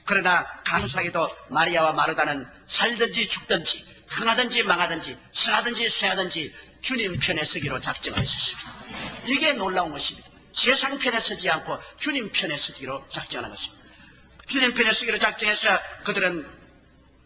A: 그러나 감사하게도 마리아와 마르다는 살든지 죽든지 흥하든지 망하든지 승하든지 쇠하든지 주님 편에 서기로 작정하셨습니다. 이게 놀라운 것입니다. 세상 편에 서지 않고 주님 편에 서기로 작정하는 것입니다. 주님 편에 서기로 작정해서 그들은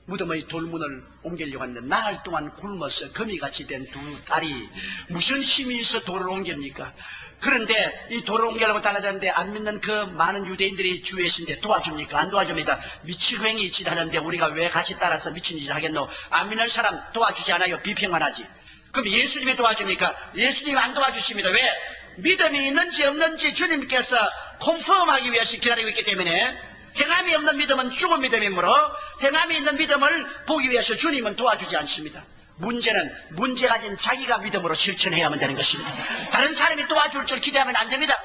A: 무덤의 돌문을 옮기려고 하는데 나흘 동안 굶어서 거미같이 된 두 딸이 무슨 힘이 있어 돌을 옮깁니까? 그런데 이 돌을 옮기려고 달라드는데 안 믿는 그 많은 유대인들이 주위에 있는데 도와줍니까? 안 도와줍니다. 미치광이 짓 하는데 우리가 왜 같이 따라서 미친 짓을 하겠노? 안 믿는 사람 도와주지 않아요. 비평만 하지. 그럼 예수님이 도와줍니까? 예수님이 안 도와주십니다. 왜? 믿음이 있는지 없는지 주님께서 콤펌하기 위해서 기다리고 있기 때문에 행함이 없는 믿음은 죽은 믿음이므로 행함이 있는 믿음을 보기 위해서 주님은 도와주지 않습니다. 문제는 문제 가진 자기가 믿음으로 실천해야만 되는 것입니다. 다른 사람이 도와줄 줄 기대하면 안 됩니다.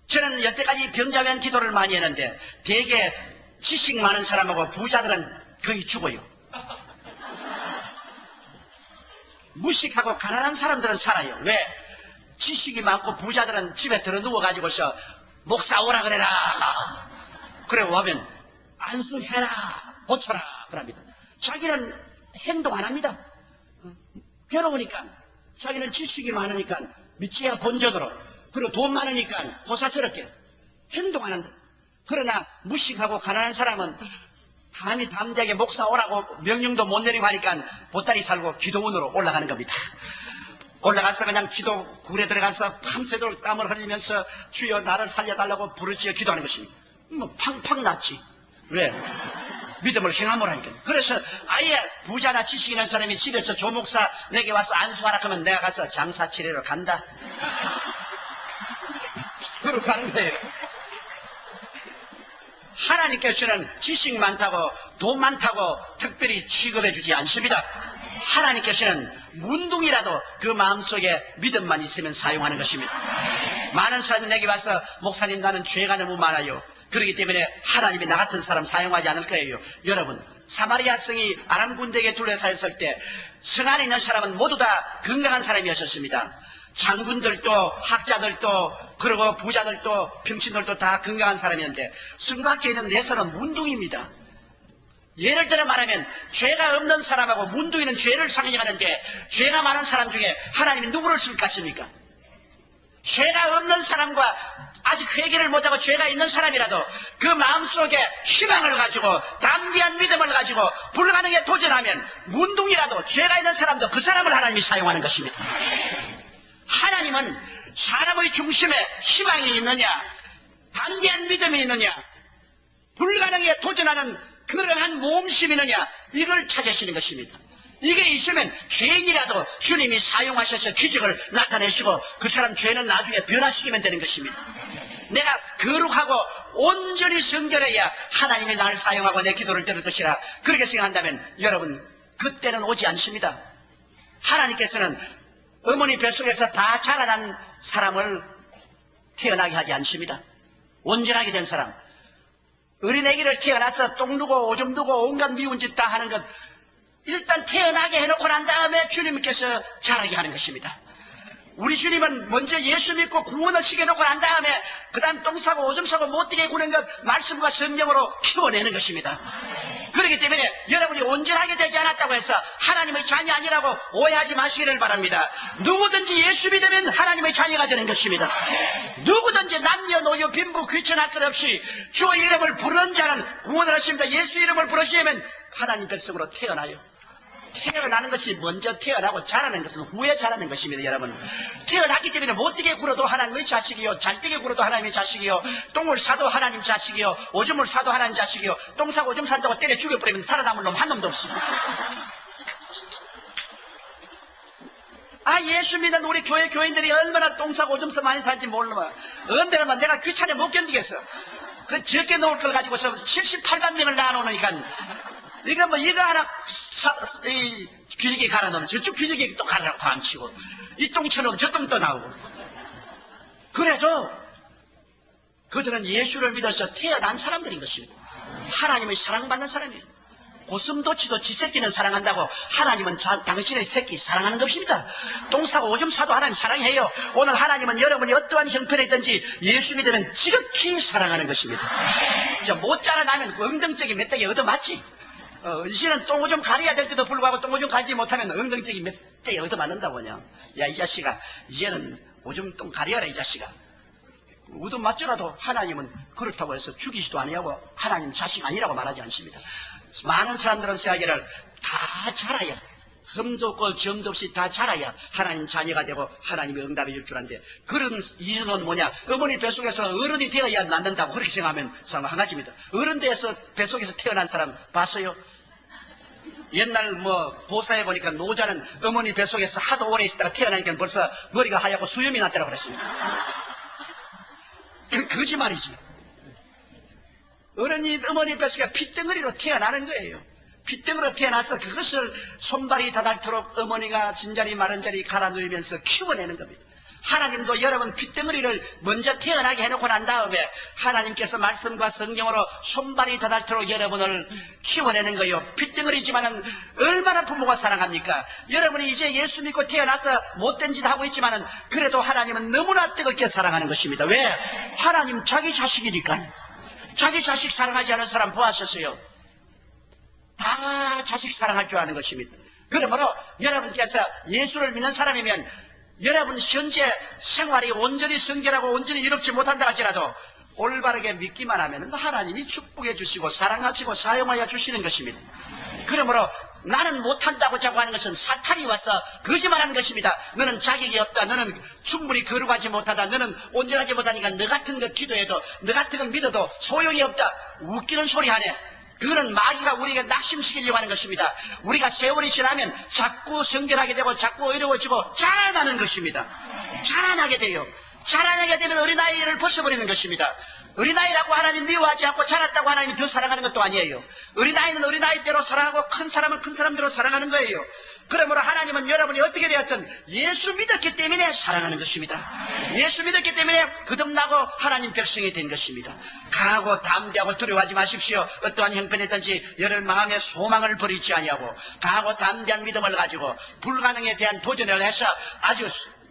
A: 저는 여태까지 병자면 기도를 많이 했는데 대개 지식 많은 사람하고 부자들은 거의 죽어요. 무식하고 가난한 사람들은 살아요. 왜? 지식이 많고 부자들은 집에 들어 누워가지고서 목사 오라 그래라. 그래 오면 안수해라. 고쳐라. 그럽니다. 자기는 행동 안 합니다. 괴로우니까. 자기는 지식이 많으니까 미치야 본전으로. 그리고 돈 많으니까 고사스럽게 행동 안 한다. 그러나 무식하고 가난한 사람은 감히 담대하게 목사 오라고 명령도 못 내리고 하니까 보따리 살고 기도원으로 올라가는 겁니다. 올라가서 그냥 기도 굴에 들어가서 밤새도록 땀을 흘리면서 주여 나를 살려달라고 부르짖어 기도하는 것입니다. 팡팡 났지. 왜? 믿음을 행함으로 하니까. 그래서 아예 부자나 지식 있는 사람이 집에서 조목사 내게 와서 안수하라 하면 내가 가서 장사 치레로 간다. 그러고 가는 거예요. 하나님께서는 지식 많다고 돈 많다고 특별히 취급해 주지 않습니다. 하나님께서는 문둥이라도 그 마음속에 믿음만 있으면 사용하는 것입니다. 많은 사람이 내게 와서 목사님 나는 죄가 너무 많아요. 그렇기 때문에 하나님이 나 같은 사람 사용하지 않을 거예요. 여러분, 사마리아 성이 아람 군대에게 둘러싸였을 때 성 안에 있는 사람은 모두 다 건강한 사람이었습니다. 장군들도 학자들도 그리고 부자들도 병신들도 다 건강한 사람이었는데 성 밖에 있는 네 사람은 문둥이입니다. 예를 들어 말하면 죄가 없는 사람하고 문둥이는 죄를 상징하는데 죄가 많은 사람 중에 하나님이 누구를 쓸 것입니까? 죄가 없는 사람과 아직 회개를 못하고 죄가 있는 사람이라도 그 마음속에 희망을 가지고 담대한 믿음을 가지고 불가능에 도전하면 문둥이라도 죄가 있는 사람도 그 사람을 하나님이 사용하는 것입니다. 하나님은 사람의 중심에 희망이 있느냐, 담대한 믿음이 있느냐, 불가능에 도전하는 그러한 모험심이 있느냐, 이걸 찾으시는 것입니다. 이게 있으면 죄인이라도 주님이 사용하셔서 기적을 나타내시고 그 사람 죄는 나중에 변화시키면 되는 것입니다. 내가 거룩하고 온전히 성결해야 하나님이 나를 사용하고 내 기도를 들을 것이라 그렇게 생각한다면 여러분 그때는 오지 않습니다. 하나님께서는 어머니 뱃속에서 다 자라난 사람을 태어나게 하지 않습니다. 온전하게 된 사람, 어린애기를 태어나서 똥 누고 오줌 누고 온갖 미운 짓 다 하는 것 일단 태어나게 해놓고 난 다음에 주님께서 자라게 하는 것입니다. 우리 주님은 먼저 예수 믿고 구원을 시켜놓고 난 다음에 그 다음 똥 싸고 오줌 싸고 못되게 구는 것 말씀과 성령으로 키워내는 것입니다. 그렇기 때문에 여러분이 온전하게 되지 않았다고 해서 하나님의 자녀 아니라고 오해하지 마시기를 바랍니다. 누구든지 예수 믿으면 하나님의 자녀가 되는 것입니다. 누구든지 남녀노소 빈부 귀천할 것 없이 주의 이름을 부르는 자는 구원을 하십니다. 예수 이름을 부르시면 하나님 뱃속으로 태어나요. 태어나는 것이 먼저 태어나고 자라는 것은 후에 자라는 것입니다. 여러분, 태어났기 때문에 못되게 굴어도 하나님의 자식이요, 잘되게 굴어도 하나님의 자식이요, 똥을 싸도 하나님 자식이요, 오줌을 싸도 하나님 자식이요, 똥 싸고 오줌 싼다고 때려 죽여버리면 살아남을 놈 한 놈도 없습니다. 예수 믿는 우리 교회 교인들이 얼마나 똥 싸고 오줌 싸 많이 살지 몰라. 언제나 내가 귀찮아 못 견디겠어. 그 적게 놓을 걸 가지고서 78만 명을 낳아놓으니까 이거 하나 귀지기 갈아 넣으면 저쪽 귀지기 또 갈아 반치고 이 똥처럼 저 똥도 나오고. 그래도 그들은 예수를 믿어서 태어난 사람들인 것입니다. 하나님의 사랑받는 사람이에요. 고슴도치도 지 새끼는 사랑한다고 하나님은 당신의 새끼 사랑하는 것입니다. 똥 싸고 오줌 싸도 하나님 사랑해요. 오늘 하나님은 여러분이 어떠한 형편에 있든지 예수 믿으면 지극히 사랑하는 것입니다. 못 자라나면 엉덩이에 몇 대기 얻어맞지. 이제는 똥오줌 가려야 될 때도 불구하고 똥오줌 가리지 못하면 엉덩이에 몇 대기 얻어맞는다고 그냥. 야, 이 자식아, 이제는 오줌 똥 가려라 이 자식아. 얻어맞더라도 하나님은 그렇다고 해서 죽이지도 아니하고 하나님 자식 아니라고 말하지 않습니다. 많은 사람들은 생각하기를 다 자라야, 흠도 없고 점도 없이 다 자라야 하나님 자녀가 되고 하나님의 응답이 줄 줄 아는데, 그런 이유는 뭐냐? 어머니 뱃속에서 어른이 되어야 낳는다고 그렇게 생각하면 한 가지입니다. 어른 돼서 뱃속에서 태어난 사람 봤어요? 옛날 보사해 보니까 노자는 어머니 뱃속에서 하도 오래 있다가 태어나니까 벌써 머리가 하얗고 수염이 났다고 그랬습니다. 거짓말이지. 어머니 뱃속에 핏덩어리로 태어나는 거예요. 핏덩어리로 태어나서 그것을 손발이 닿도록 어머니가 진자리 마른자리 갈아 넣으면서 키워내는 겁니다. 하나님도 여러분 핏덩어리를 먼저 태어나게 해놓고 난 다음에 하나님께서 말씀과 성경으로 손발이 닿도록 여러분을 키워내는 거예요. 핏덩어리지만은 얼마나 부모가 사랑합니까? 여러분이 이제 예수 믿고 태어나서 못된 짓 하고 있지만은 그래도 하나님은 너무나 뜨겁게 사랑하는 것입니다. 왜? 하나님 자기 자식이니까. 자기 자식 사랑하지 않은 사람 보았었어요. 다 자식 사랑할 줄 아는 것입니다. 그러므로 여러분께서 예수를 믿는 사람이면 여러분 현재 생활이 온전히 성결하고 온전히 이롭지 못한다 할지라도 올바르게 믿기만 하면 하나님이 축복해 주시고 사랑하시고 사용하여 주시는 것입니다. 그러므로 나는 못한다고 자꾸 하는 것은 사탄이 와서 거짓말하는 것입니다. 너는 자격이 없다. 너는 충분히 거룩하지 못하다. 너는 온전하지 못하니까 너 같은 것 기도해도 너 같은 것 믿어도 소용이 없다. 웃기는 소리 하네. 그거는 마귀가 우리에게 낙심시키려고 하는 것입니다. 우리가 세월이 지나면 자꾸 성결하게 되고 자꾸 어려워지고 자라나는 것입니다. 자라나게 돼요. 자라나게 되면 어린아이를 벗어버리는 것입니다. 어린아이라고 하나님 미워하지 않고 자랐다고 하나님이 더 사랑하는 것도 아니에요. 어린아이는 어린아이대로 사랑하고 큰 사람은 큰 사람대로 사랑하는 거예요. 그러므로 하나님은 여러분이 어떻게 되었든 예수 믿었기 때문에 사랑하는 것입니다. 예수 믿었기 때문에 거듭나고 하나님 백성이 된 것입니다. 강하고 담대하고 두려워하지 마십시오. 어떠한 형편이든지 여러분 마음의 소망을 버리지 아니하고 강하고 담대한 믿음을 가지고 불가능에 대한 도전을 해서 아주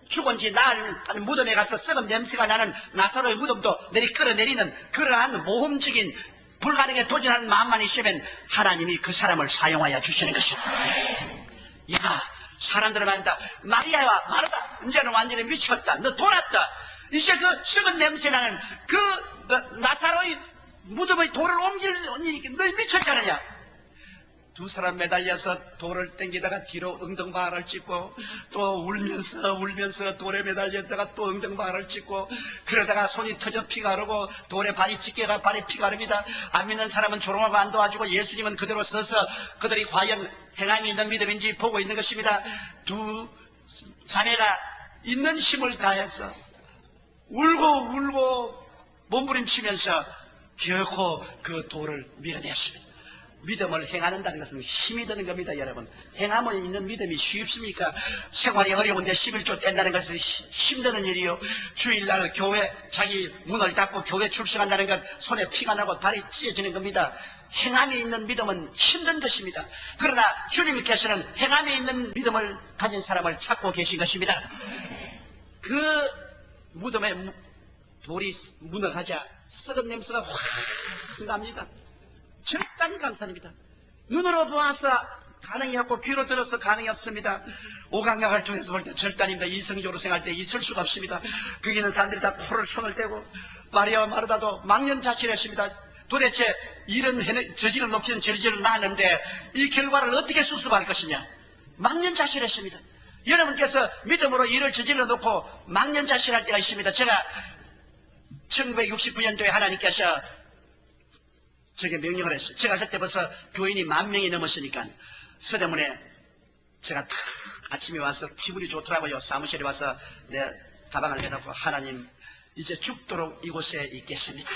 A: 죽은 지 나흘 무덤에 가서 썩은 냄새가 나는 나사로의 무덤도 끌어내리는 그러한 모험적인 불가능에 도전하는 마음만 있으면 하나님이 그 사람을 사용하여 주시는 것입니다. 야, 사람들은 말한다. 마리아와 마르다, 이제는 완전히 미쳤다. 너 돌았다. 이제 그 썩은 냄새 나는 그 나사로의 무덤의 돌을 옮기니 너 미쳤잖느냐. 두 사람 매달려서 돌을 땡기다가 뒤로 엉덩방아를 찍고 또 울면서 돌에 매달렸다가 또 엉덩방아를 찍고 그러다가 손이 터져 피가 흐르고 돌에 발이 찢겨가 발에 피가 흐릅니다. 안 믿는 사람은 조롱하고 안 도와주고 예수님은 그대로 서서 그들이 과연 행함이 있는 믿음인지 보고 있는 것입니다. 두 자매가 있는 힘을 다해서 울고 몸부림치면서 결코 그 돌을 밀어냈습니다. 믿음을 행하는다는 것은 힘이 드는 겁니다, 여러분. 행함을 있는 믿음이 쉽습니까? 생활이 어려운데 11조 뗀다는 것은 힘드는 일이요. 주일날 교회 자기 문을 닫고 교회 출석한다는 것 손에 피가 나고 발이 찢어지는 겁니다. 행함이 있는 믿음은 힘든 것입니다. 그러나 주님께서는 행함이 있는 믿음을 가진 사람을 찾고 계신 것입니다. 그 무덤에 돌이 무너가자 썩은 냄새가 확 납니다. 절단 강산입니다. 눈으로 보아서 가능이 없고 귀로 들어서 가능이 없습니다. 오감각을 통해서 볼 때 절단입니다. 이성적으로 생각할 때 있을 수가 없습니다. 거기 있는 사람들이 다 코를 손을 떼고 마리아와 마르다도 망연자실했습니다. 도대체 이런 저지를 높이는 저지를 낳았는데 이 결과를 어떻게 수습할 것이냐. 망연자실했습니다. 여러분께서 믿음으로 일을 저질러 놓고 망연자실할 때가 있습니다. 제가 1969년도에 하나님께서 저게 명령을 했어요. 제가 그때 벌써 교인이 10,000명이 넘었으니까 서대문에 제가 탁 아침에 와서 기분이 좋더라고요. 사무실에 와서 내 가방을 내놓고 하나님 이제 죽도록 이곳에 있겠습니다.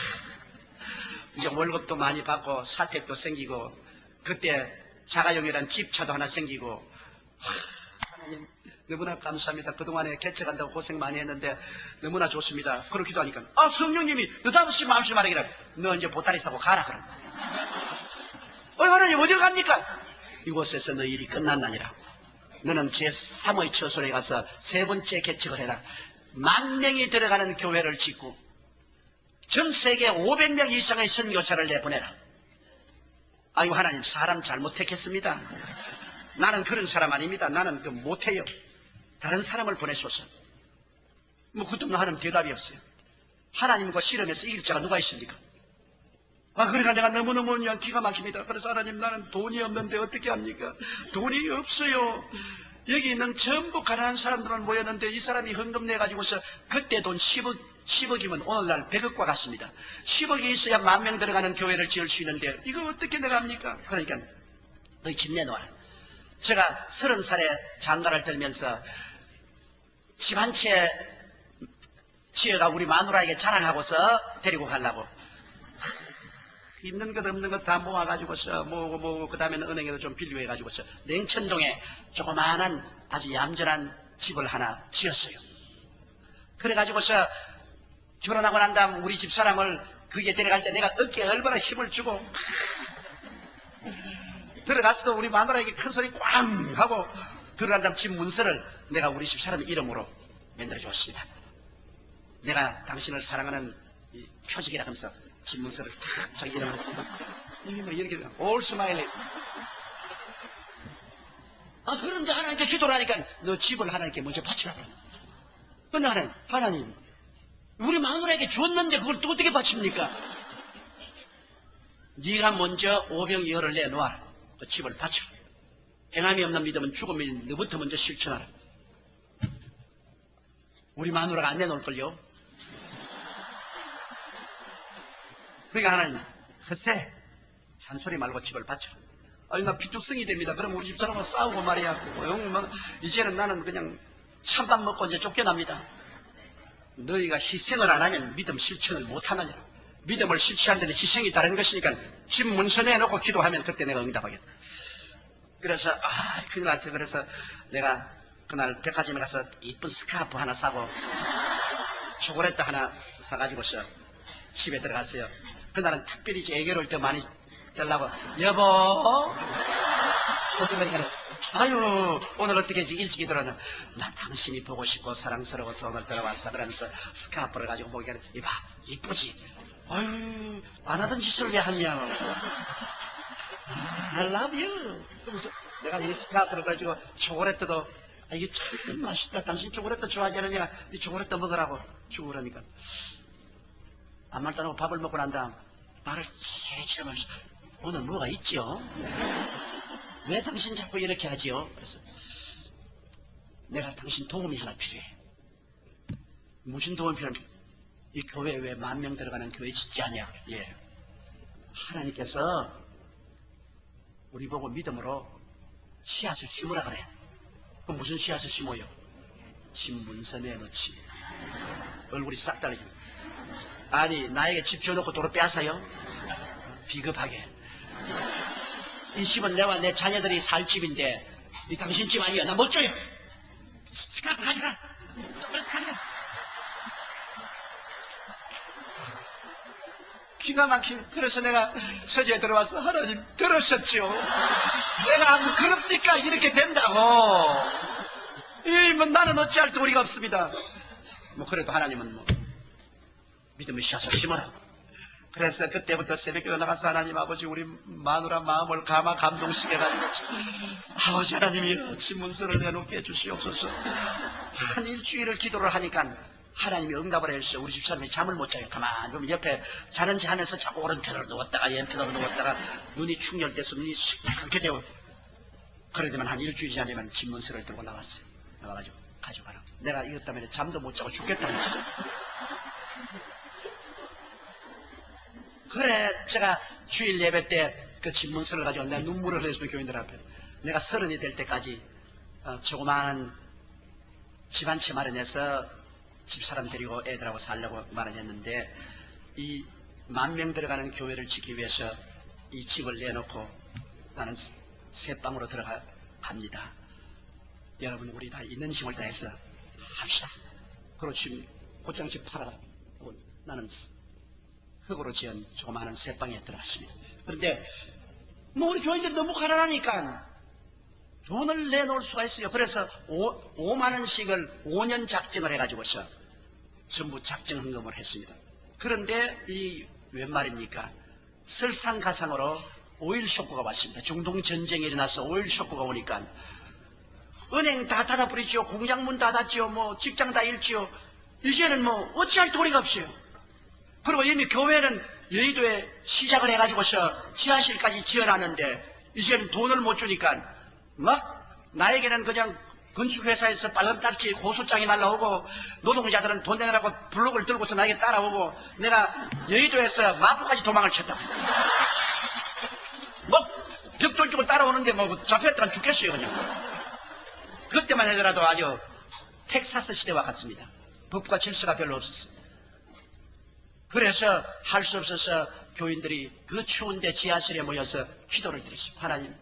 A: 이제 월급도 많이 받고 사택도 생기고 그때 자가용이란 집차도 하나 생기고 하나님 너무나 감사합니다. 그동안에 개척한다고 고생 많이 했는데 너무나 좋습니다. 그렇기도 하니까 성령님이 느닷없이 마음씨 말하기를 너 이제 보따리 싸고 가라 그럼. 하나님 어딜 갑니까? 이곳에서 너 일이 끝났나니라. 너는 제3의 처소에 가서 3번째 개척을 해라. 10,000명이 들어가는 교회를 짓고 전 세계 500명 이상의 선교사를 내보내라. 아이고 하나님 사람 잘못 택했습니다. 나는 그런 사람 아닙니다. 나는 못해요. 다른 사람을 보내소서. 그것도 하나님 대답이 없어요. 하나님과 실험에서 이길 자가 누가 있습니까? 그러니까 내가 너무너무 그냥 기가 막힙니다. 그래서 하나님 나는 돈이 없는데 어떻게 합니까? 돈이 없어요. 여기 있는 전부 가난한 사람들은 모였는데 이 사람이 헌금 내가지고서 그때 돈 10억이면 오늘날 100억과 같습니다. 10억이 있어야 10,000명 들어가는 교회를 지을 수 있는데 이거 어떻게 내가 합니까? 그러니까 너희 집 내놓아라. 제가 30살에 장가를 들면서 집 한 채 지어가 우리 마누라에게 자랑하고서 데리고 가려고 있는 것 없는 것 다 모아가지고서 그 다음에는 은행에도 좀 빌려해가지고서 냉천동에 조그마한 아주 얌전한 집을 하나 지었어요. 그래가지고서 결혼하고 난 다음 우리 집 사람을 거기에 데려갈 때 내가 어깨에 얼마나 힘을 주고 들어가서도 우리 마누라에게 큰 소리 꽝 하고 들어간 다음 집 문서를 내가 우리 집 사람 이름으로 만들어줬습니다. 내가 당신을 사랑하는 이 표적이라 하면서 집 문서를 탁 자기 이름으로 이게 뭐 이렇게 올 스마일리. 그런데 하나님께 기도를 하니까 너 집을 하나님께 먼저 바치라고. 근데 하나님 우리 마누라에게 줬는데 그걸 또 어떻게 바칩니까? 네가 먼저 오병이어를 내놓아라. 그 집을 바쳐. 행함이 없는 믿음은 죽음이 너부터 먼저 실천하라. 우리 마누라가 안 내놓을걸요? 그러니까 하나님 글쎄 잔소리 말고 집을 바쳐. 아니, 나 비투성이 됩니다. 그럼 우리 집사람과 싸우고 말이야. 이제는 나는 그냥 찬밥 먹고 이제 쫓겨납니다. 너희가 희생을 안 하면 믿음 실천을 못 하느냐. 믿음을 실천하는 데는 희생이 다른 것이니까 집 문서 내놓고 기도하면 그때 내가 응답하겠다. 그래서 큰일 났어. 그래서 내가 그날 백화점에 가서 이쁜 스카프 하나 사고 초콜릿 하나 사가지고서 집에 들어갔어요. 그날은 특별히 애교를 올 때 많이 달라고. 여보, 아유, 오늘 어떻게 일찍이 들어왔나. 나 당신이 보고 싶고 사랑스러워서 오늘 들어왔다. 그러면서 스카프를 가지고 보기에는 이봐, 이쁘지. 아유, 안 하던 짓을 왜 하냐. I love you. 그래서 내가 이 스카프를 가지고 초콜릿도 이게 참 맛있다. 당신 초콜릿도 좋아하지 않느냐. 이 초콜릿도 먹으라고 주고 그러니까 아무 말도 안 하고 밥을 먹고 난 다음 나를 세게 치면서 오늘 뭐가 있지요? 왜 당신 자꾸 이렇게 하지요? 그래서 내가 당신 도움이 하나 필요해. 무슨 도움이 필요해? 이 교회에 왜 10,000명 들어가는 교회 짓지 않냐? 예. 하나님께서 우리 보고 믿음으로 씨앗을 심으라 그래. 그럼 무슨 씨앗을 심어요? 집 문서 내놓지. 얼굴이 싹 달라지고. 아니, 나에게 집 줘놓고 도로 빼앗아요? 비겁하게. 이 집은 내와 내 자녀들이 살 집인데 이 당신 집 아니야. 나 못 줘요. 가져가. 기가 막힌. 그래서 내가 서재에 들어와서 하나님 들으셨죠? 내가 그럽니까? 이렇게 된다고. 나는 어찌할 도리가 없습니다. 그래도 하나님은 믿음의 씨앗을 심어라. 그래서 그때부터 새벽기도 나가서 하나님 아버지 우리 마누라 마음을 감동시게 해가지고 아버지 하나님이 신문서를 내놓게 해주시옵소서. 한 일주일을 기도를 하니까 하나님이 응답을 해주셔서 우리 집사람이 잠을 못 자요. 가만히 그럼 옆에 자는지 하면서 자꾸 오른편으로 누웠다가 왼편으로 누웠다가 눈이 충혈돼서 눈이 그렇게 되고 그러더만 한 일주일이 지나면 집문서를 들고 나왔어요. 나와가지고 가져가라. 내가 이것 때문에 잠도 못 자고 죽겠다는 거죠. 그래 제가 주일 예배 때 그 집문서를 가지고 내가 눈물을 흘렸어요. 교인들 앞에. 내가 30이 될 때까지 조그마한 집 한 채 마련해서 집사람 데리고 애들하고 살려고 마련했는데 이 10,000명 들어가는 교회를 짓기 위해서 이 집을 내놓고 나는 새방으로 들어갑니다. 여러분 우리 다 있는 힘을 다해서 합시다. 그렇지 곧장집 팔아라. 나는 흙으로 지은 조그마한 새방에 들어갔습니다. 그런데 우리 교인들이 너무 가난하니까 돈을 내놓을 수가 있어요. 그래서 5만 원씩을 5년 작정을 해가지고서 전부 작정헌금을 했습니다. 그런데 이 웬 말입니까? 설상가상으로 오일 쇼크가 왔습니다. 중동 전쟁이 일어나서 오일 쇼크가 오니까 은행 다 닫아버리지요. 공장문 닫았지요. 직장 다 잃지요. 이제는 어찌할 도리가 없어요. 그리고 이미 교회는 여의도에 시작을 해가지고서 지하실까지 지어놨는데 이제는 돈을 못 주니까 나에게는 그냥 건축회사에서 빨간딱지 고소장이 날라오고 노동자들은 돈 내라고 블록을 들고서 나에게 따라오고 내가 여의도에서 마포까지 도망을 쳤다. 벽돌 주고 따라오는데 잡혔다가 죽겠어요 그냥. 그때만 해더라도 아주 텍사스 시대와 같습니다. 법과 질서가 별로 없었어요. 그래서 할 수 없어서 교인들이 그 추운데 지하실에 모여서 기도를 드렸어요. 하나님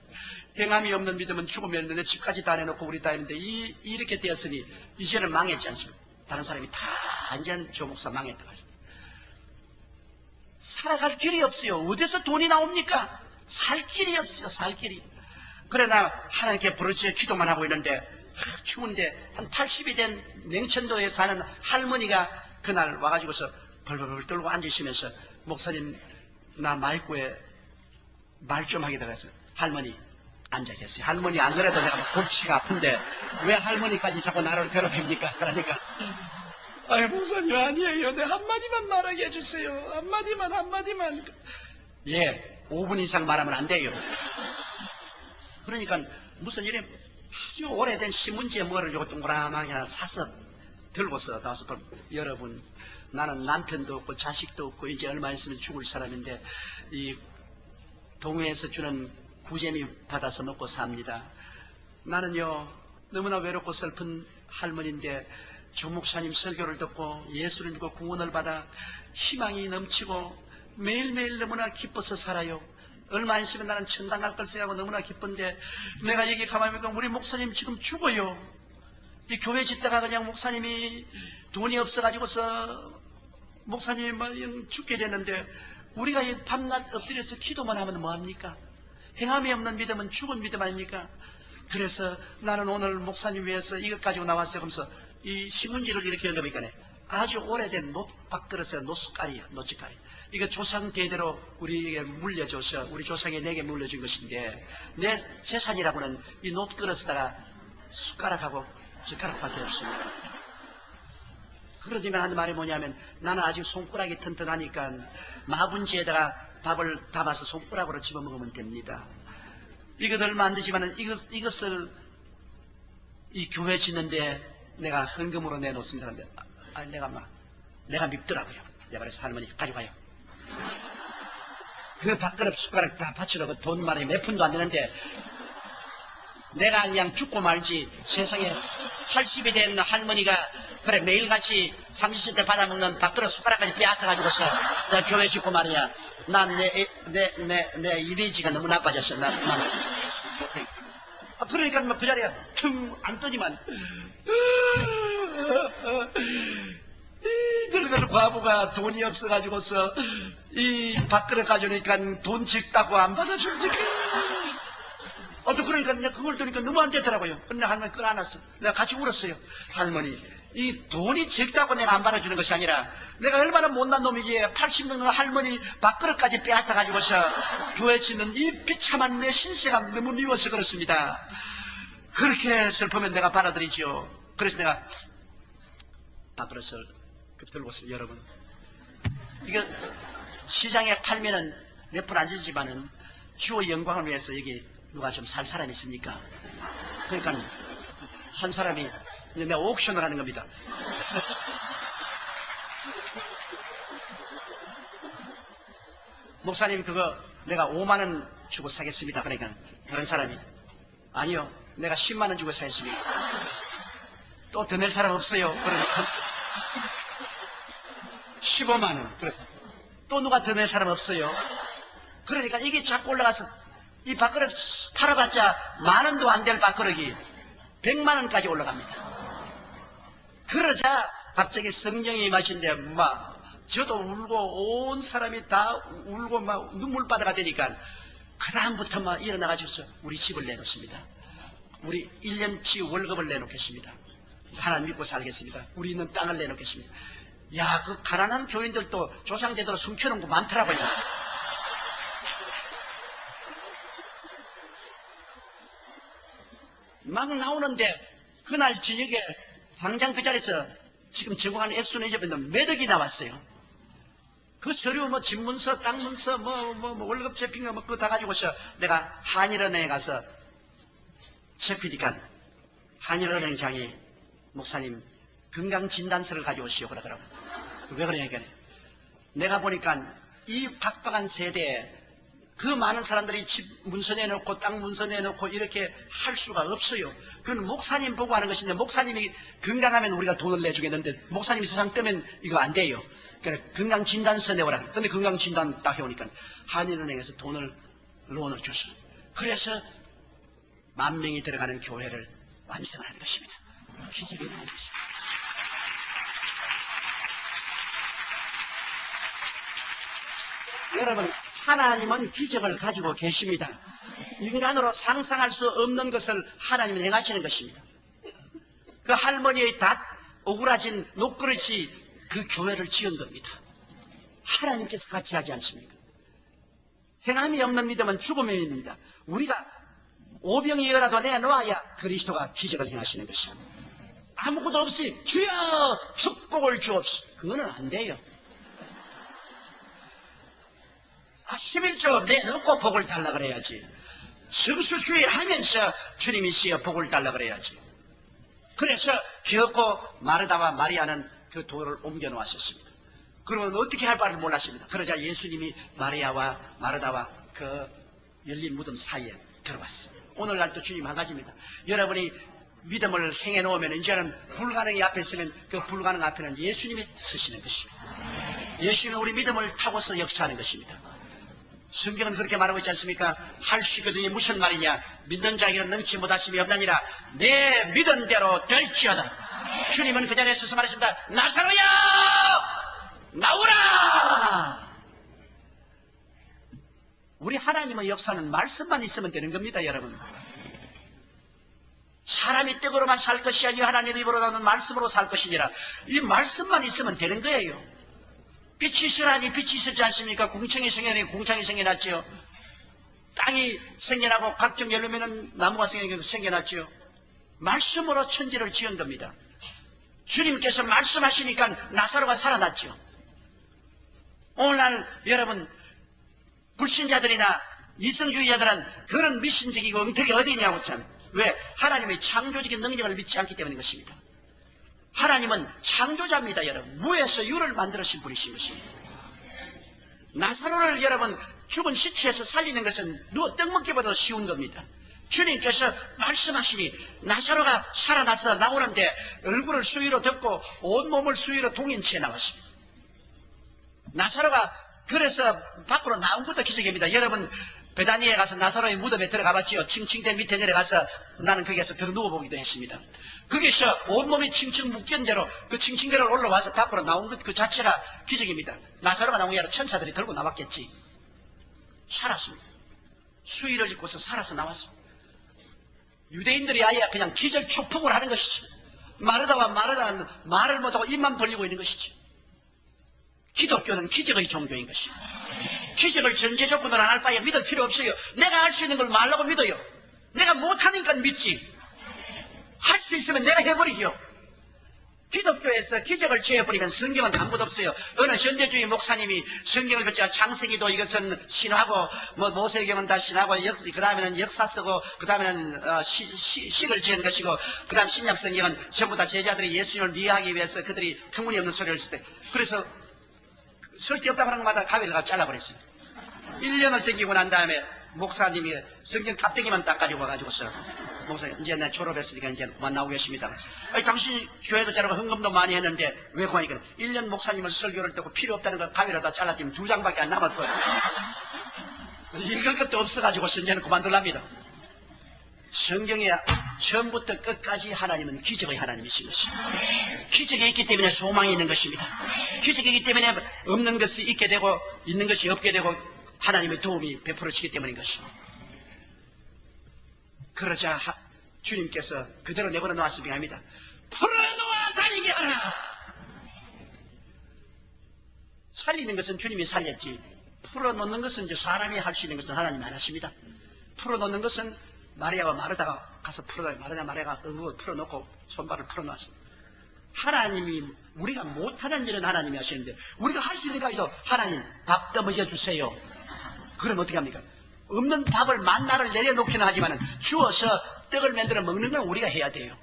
A: 행함이 없는 믿음은 죽음이 없는데 집까지 다 내놓고 우리 다 했는데 이렇게 되었으니 이제는 망했지 않습니까? 다른 사람이 다 완전 조 목사 망했다고 하십니다. 살아갈 길이 없어요. 어디서 돈이 나옵니까? 살 길이 없어요. 살 길이. 그래 나 하나님께 부르짖어 기도만 하고 있는데 추운데 한 80이 된 냉천도에 사는 할머니가 그날 와가지고서 벌벌벌 떨고 앉으시면서 목사님 나 마이크에 말 좀 하게 돼서 할머니 앉아 계세요. 할머니 안 그래도 내가 골치가 아픈데 왜 할머니까지 자꾸 나를 괴롭힙니까? 그러니까 아이 목사님 아니에요. 내 한마디만 말하게 해주세요. 한마디만. 예 5분 이상 말하면 안 돼요. 그러니까 무슨 일에 아주 오래된 신문지에 뭐를 주고 동그라하게 하나 사서 들고서 나와서 여러분 나는 남편도 없고 자식도 없고 이제 얼마 있으면 죽을 사람인데 이 동회에서 주는 구제미 받아서 먹고 삽니다. 나는요 너무나 외롭고 슬픈 할머니인데 주 목사님 설교를 듣고 예수를 믿고 구원을 받아 희망이 넘치고 매일매일 너무나 기뻐서 살아요. 얼마 안 있으면 나는 천당 갈 걸세 하고 너무나 기쁜데 내가 여기 가만히 보니까 우리 목사님 지금 죽어요. 이 교회 짓다가 그냥 목사님이 돈이 없어가지고서 목사님이 막 죽게 됐는데 우리가 이 밤낮 엎드려서 기도만 하면 뭐합니까? 행함이 없는 믿음은 죽은 믿음 아닙니까? 그래서 나는 오늘 목사님 위해서 이것 가지고 나왔어요. 그러면서 이 신문지를 이렇게 열어보니까 아주 오래된 밥그릇에 노숟가리요, 노젓가리. 이거 조상 대대로 우리에게 물려줘서 우리 조상이 내게 물려준 것인데 내 재산이라고는 이 노그릇에다가 숟가락하고 젓가락밖에 없습니다. 그러니까 하는 말이 뭐냐면 나는 아직 손가락이 튼튼하니까 마분지에다가 밥을 담아서 손가락으로 집어먹으면 됩니다. 이것 얼마 안 되지만 이것을 이 교회 짓는데 내가 헌금으로 내놓습니다. 내가 밉더라고요. 내가 그래서 할머니 가져가요. 그 밥그릇 숟가락 다 바치려고 돈 말이 몇 푼도 안 되는데 내가 그냥 죽고 말지 세상에 80이 된 할머니가 그래 매일같이 30cm 받아먹는 밥그릇 숟가락까지 빼앗아가지고서 내가 교회 짓고 말이야. 난 내 이미지가 너무 나빠졌어. 그러니까 그 자리에 퉁 앉더니만 늙은 과부가 돈이 없어가지고서 이 밥그릇 가져오니까 돈 적다고 안 받아줄지. 또 그러니까 내가 그걸 들으니까 너무 안 되더라고요. 근데 할머니 끌어안았어. 내가 같이 울었어요. 할머니, 이 돈이 적다고 내가 안 받아주는 것이 아니라 내가 얼마나 못난 놈이기에 80년 할머니 밥그릇까지 빼앗아가지고서 교회 짓는 이 비참한 내 신세가 너무 미워서 그렇습니다. 그렇게 슬프면 내가 받아들이지요. 그래서 내가 밥그릇을 들고서 여러분 이거 시장에 팔면은 몇 푼 안 주지만은 주의 영광을 위해서 여기 누가 좀 살 사람이 있습니까? 그러니까 한 사람이 내가 옥션을 하는 겁니다. 목사님 그거 내가 5만 원 주고 사겠습니다. 그러니까 다른 사람이 아니요 내가 10만 원 주고 사겠습니다. 또 더 낼 사람 없어요. 그러니까 15만 원. 그래. 또 누가 더 낼 사람 없어요. 그러니까 이게 자꾸 올라가서 이 밥그릇 팔아봤자 10,000원도 안 될 밥그릇이 100만 원까지 올라갑니다. 그러자 갑자기 성령이 임하신데 막 저도 울고 온 사람이 다 울고 막 눈물바다가 되니까 그 다음부터 막 일어나가지고 우리 집을 내놓습니다. 우리 1년치 월급을 내놓겠습니다. 하나님 믿고 살겠습니다. 우리 있는 땅을 내놓겠습니다. 야, 그 가난한 교인들도 조상제대로 숨겨놓은 거 많더라고요. 막 나오는데 그날 저녁에 당장 그 자리에서 지금 제공하는 액수는 잊어버렸는데 몇 억이 나왔어요. 그 서류 뭐 집문서, 땅문서, 월급 체핑 그거 다 가지고서 내가 한일은행에 가서 체피니까 한일은행장이 목사님 건강진단서를 가져오시오 그러더라고요. 왜 그러냐니까 내가 보니까 이 각박한 세대에 그 많은 사람들이 집 문서 내놓고 땅 문서 내놓고 이렇게 할 수가 없어요. 그건 목사님 보고 하는 것인데 목사님이 건강하면 우리가 돈을 내주겠는데 목사님이 세상 뜨면 이거 안 돼요. 그러니까 건강진단서 내오라. 근데 건강진단 딱 해오니까 한인은행에서 론을 줬어요. 그래서 10,000명이 들어가는 교회를 완성하는 것입니다. 기적이 일어나는 것입니다. 여러분 하나님은 기적을 가지고 계십니다. 인간으로 상상할 수 없는 것을 하나님은 행하시는 것입니다. 그 할머니의 다 오그라진 녹그릇이 그 교회를 지은 겁니다. 하나님께서 같이 하지 않습니까? 행함이 없는 믿음은 죽음의 믿음입니다. 우리가 오병이어라도 내놓아야 그리스도가 기적을 행하시는 것입니다. 아무것도 없이 주여 축복을 주옵소서. 그거는 안 돼요. 11조 내놓고 복을 달라 그래야지. 성수주의 하면서 주님이시여 복을 달라 그래야지. 그래서 기어코 마르다와 마리아는 그 돌을 옮겨 놓았었습니다. 그러면 어떻게 할 바를 몰랐습니다. 그러자 예수님이 마리아와 마르다와 그 열린 무덤 사이에 들어갔어. 오늘날도 주님 한 가지입니다. 여러분이 믿음을 행해 놓으면 이제는 불가능이 앞에 서면 그 불가능 앞에는 예수님이 서시는 것입니다. 예수님은 우리 믿음을 타고서 역사하는 것입니다. 성경은 그렇게 말하고 있지 않습니까? 할 수 있거든요. 무슨 말이냐? 믿는 자에게는 능치 못하심이 없나니라. 내 믿은 대로 될지어다. 주님은 그 자리에 서서 말했습니다. 나사로야! 나오라! 우리 하나님의 역사는 말씀만 있으면 되는 겁니다, 여러분. 사람이 떡으로만 살 것이 아니요 하나님의 입으로 나오는 말씀으로 살 것이니라. 이 말씀만 있으면 되는 거예요. 빛이 있으라니 빛이 있었지 않습니까? 공청이 생겨나니 공창이 생겨났지요. 땅이 생겨나고 각종 열매는 나무가 생겨났지요. 말씀으로 천지를 지은 겁니다. 주님께서 말씀하시니까 나사로가 살아났지요. 오늘날 여러분 불신자들이나 이성주의자들은 그런 미신적이고 엉터리 어디냐고 참. 왜? 하나님의 창조적인 능력을 믿지 않기 때문인 것입니다. 하나님은 창조자입니다, 여러분. 무에서 유를 만들으신 분이신 것입니다. 나사로를 여러분 죽은 시체에서 살리는 것은 떡 먹기보다 쉬운 겁니다. 주님께서 말씀하시니 나사로가 살아나서 나오는데 얼굴을 수위로 덮고 온몸을 수위로 동인 채 나왔습니다. 나사로가 그래서 밖으로 나온 것도 기적입니다. 여러분 베다니에 가서 나사로의 무덤에 들어가 봤지요. 칭칭대 밑에 내려가서 나는 거기에서 들어 누워보기도 했습니다. 거기서 온몸이 칭칭 묶인 대로 그 칭칭대로 올라와서 밖으로 나온 것 그 자체가 기적입니다. 나사로가 나온 게 아니라 천사들이 들고 나왔겠지. 살았습니다. 수의를 입고서 살아서 나왔습니다. 유대인들이 아예 그냥 기절 초풍을 하는 것이지. 마르다와 마르다는 말을 못하고 입만 벌리고 있는 것이지. 기독교는 기적의 종교인 것입니다. 기적을 전제 조건으로 안 할 바에 믿을 필요 없어요. 내가 할 수 있는 걸 말라고 믿어요. 내가 못하니까 믿지. 할 수 있으면 내가 해버리죠. 기독교에서 기적을 지어버리면 성경은 아무것도 없어요. 어느 현대주의 목사님이 성경을 펼쳐 창세기도 이것은 신하고 뭐 모세경은 다 신하고 그 다음에는 역사 쓰고 그 다음에는 시를 지은 것이고 그 다음 신약성경은 전부 다 제자들이 예수님을 미워하기 위해서 그들이 터무니없는 소리를 했을 때 그래서 쓸데없다고 하는 것마다 가위를 가서 잘라버렸어요. 1년을 땡기고 난 다음에 목사님이 성경 탑대기만 딱 가지고 와가지고서 목사님 이제 내 졸업했으니까 이제 그만 나오겠습니다. 아니 당신이 교회도 잘하고 헌금도 많이 했는데 왜 그러니까 1년 목사님을 설교를 듣고 필요 없다는 거 가위로 다 잘랐지만 2장밖에 안 남았어요. 읽을 것도 없어가지고서 이제는 그만둘랍니다. 성경에 처음부터 끝까지 하나님은 기적의 하나님이신 것입니다. 기적이 있기 때문에 소망이 있는 것입니다. 기적이 있기 때문에 없는 것이 있게 되고 있는 것이 없게 되고 하나님의 도움이 베풀어지기 때문인 것입니다. 그러자 주님께서 그대로 내버려 놓았으면 합니다. 풀어놓아 다니게 하라. 살리는 것은 주님이 살렸지 풀어놓는 것은 이제 사람이 할 수 있는 것은 하나님이 안 하십니다. 풀어놓는 것은 마리아와 마르다가 가서 마리아가 풀어놓고 손발을 풀어놓았습니다. 하나님이 우리가 못하는 일은 하나님이 하시는데 우리가 할 수 있는 거이도 하나님 밥 떠먹여 주세요. 그럼 어떻게 합니까? 없는 밥을 만나를 내려놓기는 하지만 주어서 떡을 만들어 먹는 건 우리가 해야 돼요.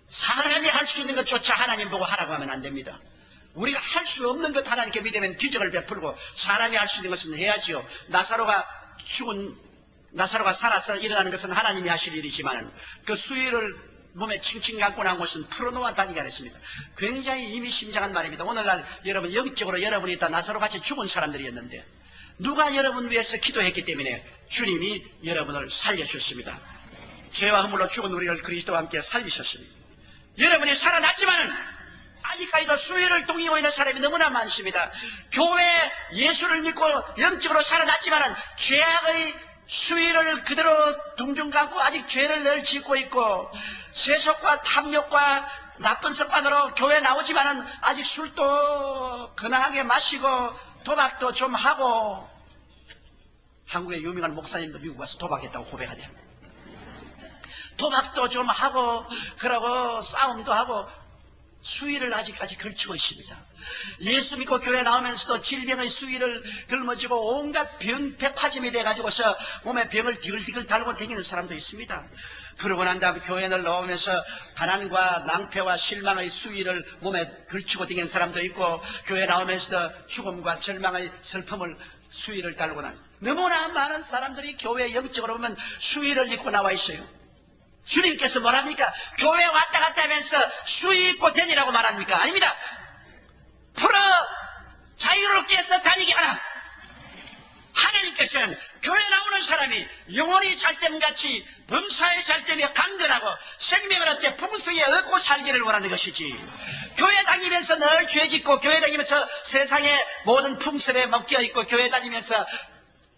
A: 사람이 할 수 있는 것조차 하나님 보고 하라고 하면 안 됩니다. 우리가 할 수 없는 것 하나님께 믿으면 기적을 베풀고 사람이 할 수 있는 것은 해야지요. 나사로가 살아서 일어나는 것은 하나님이 하실 일이지만 그 수위를 몸에 칭칭 감고 난 것은 풀어놓아 다니게 했습니다. 굉장히 의미심장한 말입니다. 오늘날 여러분 영적으로 여러분이 다 나사로같이 죽은 사람들이었는데 누가 여러분 위해서 기도했기 때문에 주님이 여러분을 살려주셨습니다. 죄와 허물로 죽은 우리를 그리스도와 함께 살리셨습니다. 여러분이 살아났지만 아직까지도 수혜를 동이고 있는 사람이 너무나 많습니다. 교회 예수를 믿고 영적으로 살아났지만 죄악의 수위를 그대로 둥둥 감고 아직 죄를 늘 짓고 있고 세속과 탐욕과 나쁜 습관으로 교회 나오지만은 아직 술도 근하게 마시고 도박도 좀 하고 한국의 유명한 목사님도 미국 와서 도박했다고 고백하대요. 도박도 좀 하고 그러고 싸움도 하고 수위를 아직까지 걸치고 있습니다. 예수 믿고 교회 나오면서도 질병의 수위를 걸머지고 온갖 병폐파짐이 돼가지고서 몸에 병을 디글디글 달고 다니는 사람도 있습니다. 그러고 난 다음에 교회에 나오면서 가난과 낭패와 실망의 수위를 몸에 걸치고 다니는 사람도 있고 교회 나오면서도 죽음과 절망의 슬픔을 수위를 달고 너무나 많은 사람들이 교회 영적으로 보면 수의를 입고 나와 있어요. 주님께서 뭐랍니까? 교회 왔다 갔다 하면서 수의 입고 다니라고 말합니까? 아닙니다. 풀어 자유롭게 해서 다니게 하라. 하나님께서는 교회 나오는 사람이 영혼이 잘됨같이 범사에 잘되며 강건하고 생명을 얻되 풍성에 얻고 살기를 원하는 것이지, 교회 다니면서 늘 죄짓고 교회 다니면서 세상의 모든 풍습에 묶여있고 교회 다니면서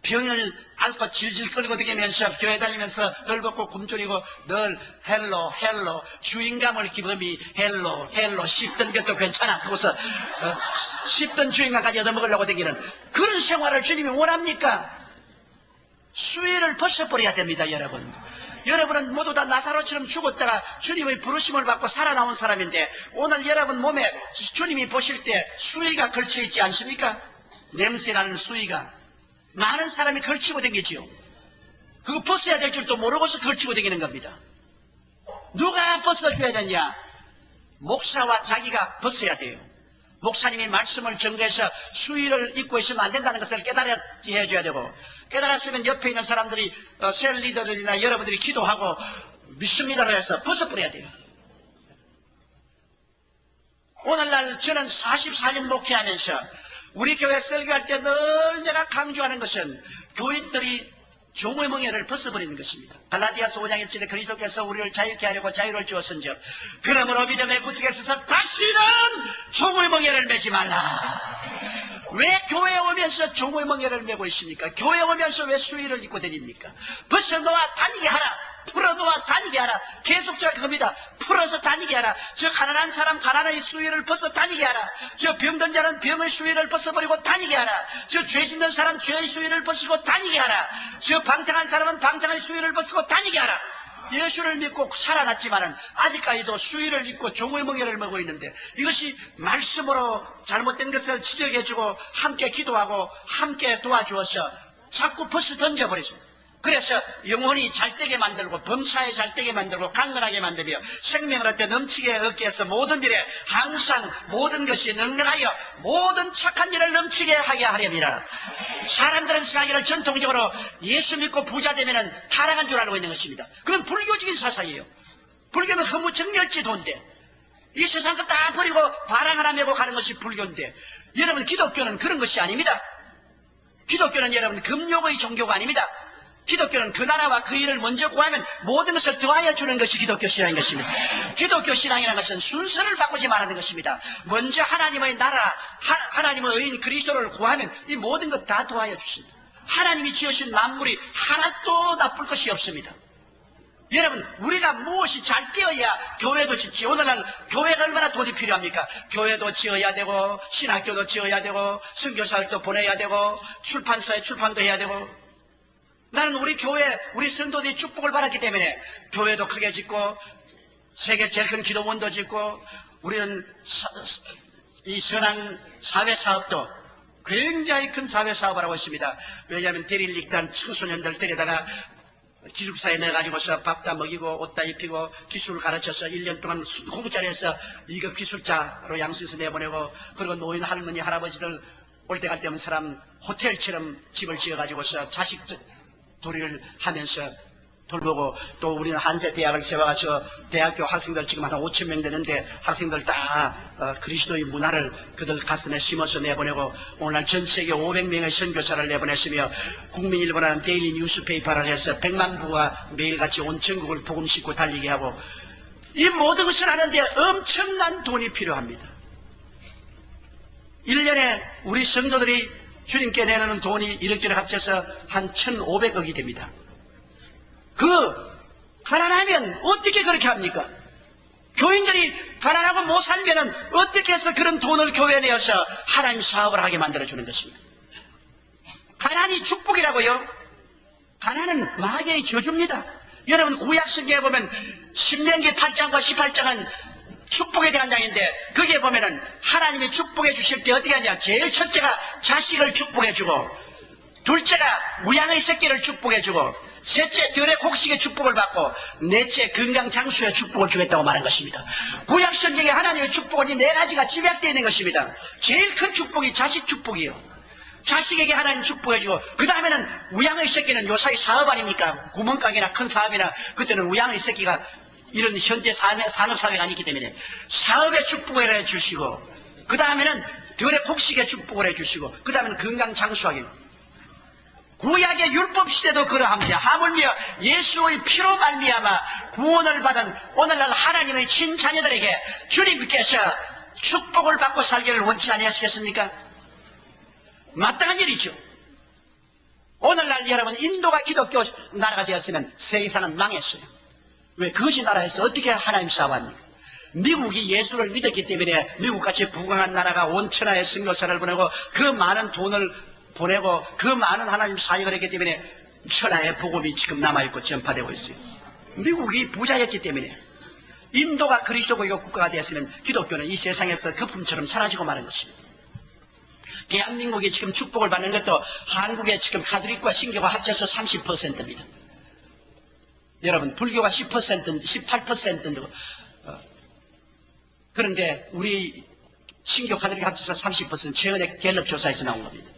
A: 병을 앓고 질질 끌고 다니면서 교회 다니면서 늘 걷고 굶주리고 늘 헬로 주인감을 기범이 헬로 씹던 것도 괜찮아 그것서 씹던 주인감까지 얻어먹으려고 다니는 그런 생활을 주님이 원합니까? 수위를 벗어버려야 됩니다. 여러분은 모두 다 나사로처럼 죽었다가 주님의 부르심을 받고 살아나온 사람인데, 오늘 여러분 몸에 주님이 보실 때 수위가 걸쳐있지 않습니까? 냄새나는 수위가 많은 사람이 걸치고 다니지요. 그거 벗어야 될 줄도 모르고서 걸치고 다니는 겁니다. 누가 벗어줘야 되냐? 목사와 자기가 벗어야 돼요. 목사님이 말씀을 전개해서 수의를 입고 있으면 안 된다는 것을 깨달게 해줘야 되고, 깨달았으면 옆에 있는 사람들이 셀 리더들이나 여러분들이 기도하고 믿습니다로 해서 벗어버려야 돼요. 오늘날 저는 44년 목회하면서 우리 교회 설교할 때 늘 내가 강조하는 것은 교인들이 종의 멍에를 벗어버리는 것입니다. 갈라디아서 5장 1절에 그리스도께서 우리를 자유케 하려고 자유를 주었은즉 그러므로 믿음의 구속에 있어서 다시는 종의 멍에를 매지 말라. 왜 교회에 오면서 종의 멍에를 메고 있습니까? 교회에 오면서 왜 수의를 입고 다닙니까? 벗어놓아 다니게 하라. 풀어놓아 다니게 하라. 계속 제가 그겁니다. 풀어서 다니게 하라. 저 가난한 사람 가난의 수위를 벗어 다니게 하라. 저 병든 자는 병의 수위를 벗어버리고 다니게 하라. 저 죄 짓는 사람 죄의 수위를 벗고 다니게 하라. 저 방탕한 사람은 방탕의 수위를 벗고 다니게 하라. 예수를 믿고 살아났지만은 아직까지도 수위를 입고 종의 멍에를 메고 있는데, 이것이 말씀으로 잘못된 것을 지적해주고 함께 기도하고 함께 도와주어서 자꾸 벗어 던져버리죠. 그래서 영혼이 잘되게 만들고 범사에 잘되게 만들고 강건하게 만들며 생명을 얻되 넘치게 얻게 해서 모든 일에 항상 모든 것이 능력하여 모든 착한 일을 넘치게 하게 하렵니다. 사람들은 생각하기를 전통적으로 예수 믿고 부자 되면은 타락한 줄 알고 있는 것입니다. 그건 불교적인 사상이에요. 불교는 허무정멸지도인데 이 세상 거 다 버리고 바람 하나 메고 가는 것이 불교인데, 여러분 기독교는 그런 것이 아닙니다. 기독교는 여러분 금욕의 종교가 아닙니다. 기독교는 그 나라와 그 일을 먼저 구하면 모든 것을 더하여 주는 것이 기독교 신앙인 것입니다. 기독교 신앙이라는 것은 순서를 바꾸지 말하는 것입니다. 먼저 하나님의 나라, 하나님의 의인 그리스도를 구하면 이 모든 것 다 더하여 주십니다. 하나님이 지으신 만물이 하나도 나쁠 것이 없습니다. 여러분, 우리가 무엇이 잘 되어야 교회도 짓지. 오늘날 교회가 얼마나 돈이 필요합니까? 교회도 지어야 되고 신학교도 지어야 되고 선교사들도 보내야 되고 출판사에 출판도 해야 되고. 나는 우리 교회, 우리 성도들이 축복을 받았기 때문에 교회도 크게 짓고 세계 제일 큰 기도원도 짓고, 우리는 이 선한 사회사업도 굉장히 큰 사회사업을 하고 있습니다. 왜냐하면 대리릭단 청소년들 데려다가 기숙사에 내가지고서 밥다 먹이고 옷다 입히고 기술을 가르쳐서 1년 동안 공짜로 해서 2급 기술자로 양수에서 내보내고, 그리고 노인 할머니 할아버지들 올 때 갈 때 없는 사람 호텔처럼 집을 지어가지고서 자식 도리를 하면서 돌보고, 또 우리는 한세대학을 세워가지고 대학교 학생들 지금 한 5,000명 되는데 학생들 다 그리스도의 문화를 그들 가슴에 심어서 내보내고, 오늘 전 세계 500명의 선교사를 내보냈으며 국민일보라는 데일리 뉴스페이퍼를 해서 100만 부가 매일같이 온 전국을 복음 싣고 달리게 하고, 이 모든 것을 하는데 엄청난 돈이 필요합니다. 1년에 우리 성도들이 주님께 내놓는 돈이 이렇게 합쳐서 한 1,500억이 됩니다. 가난하면 어떻게 그렇게 합니까? 교인들이 가난하고 못 살면은 어떻게 해서 그런 돈을 교회에 내어서 하나님 사업을 하게 만들어주는 것입니다. 가난이 축복이라고요? 가난은 마귀의 저주입니다. 여러분 구약성경에 보면 신명기 8장과 18장은 축복에 대한 장인데, 거기에 보면은 하나님이 축복해 주실 때 어떻게 하냐? 제일 첫째가 자식을 축복해 주고, 둘째가 무양의 새끼를 축복해 주고, 셋째 들의 곡식의 축복을 받고, 넷째 건강 장수의 축복을 주겠다고 말한 것입니다. 구약 성경에 하나님의 축복은 이 네 가지가 집약되어 있는 것입니다. 제일 큰 축복이 자식 축복이요. 자식에게 하나님 축복해주고, 그 다음에는 우양의 새끼는 요사이 사업 아닙니까? 구멍가게나 큰 사업이나, 그때는 우양의 새끼가 이런 현대 산업사회가 아니기 때문에 사업에 축복을 해주시고, 그 다음에는 들의 폭식에 축복을 해주시고, 그 다음에는 건강장수하게. 구약의 율법시대도 그러합니다. 하물며 예수의 피로 말미암아 구원을 받은 오늘날 하나님의 친자녀들에게 주님께서 축복을 받고 살기를 원치 아니하시겠습니까? 마땅한 일이죠. 오늘날 여러분, 인도가 기독교 나라가 되었으면 세상은 망했어요. 왜? 거지 나라에서 어떻게 하나님 싸웠습니까? 미국이 예수를 믿었기 때문에 미국같이 부강한 나라가 온 천하에 선교사를 보내고 그 많은 돈을 보내고 그 많은 하나님 사역을 했기 때문에 천하의 복음이 지금 남아있고 전파되고 있어요. 미국이 부자였기 때문에. 인도가 그리스도교의 국가가 되었으면 기독교는 이 세상에서 거품처럼 사라지고 마는 것입니다. 대한민국이 지금 축복을 받는 것도 한국의 지금 가톨릭과 신교가 합쳐서 30%입니다. 여러분, 불교가 10%, 18%인데 그런데 우리 신교 가톨릭 합쳐서 30%, 최근에 갤럽 조사에서 나온 겁니다.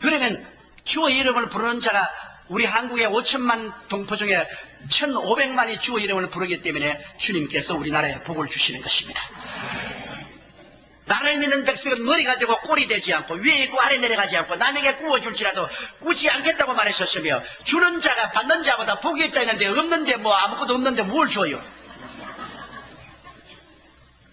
A: 그러면 주어 이름을 부르는 자가 우리 한국의 5천만 동포 중에 1,500만이 주어 이름을 부르기 때문에 주님께서 우리나라에 복을 주시는 것입니다. 나를 믿는 백성은 머리가 되고 꼴이 되지 않고 위에 있고 아래 내려가지 않고 남에게 구워줄지라도 꾸지 않겠다고 말하셨으며, 주는 자가 받는 자보다 복이 있다 했는데 없는데 뭐 아무것도 없는데 뭘 줘요?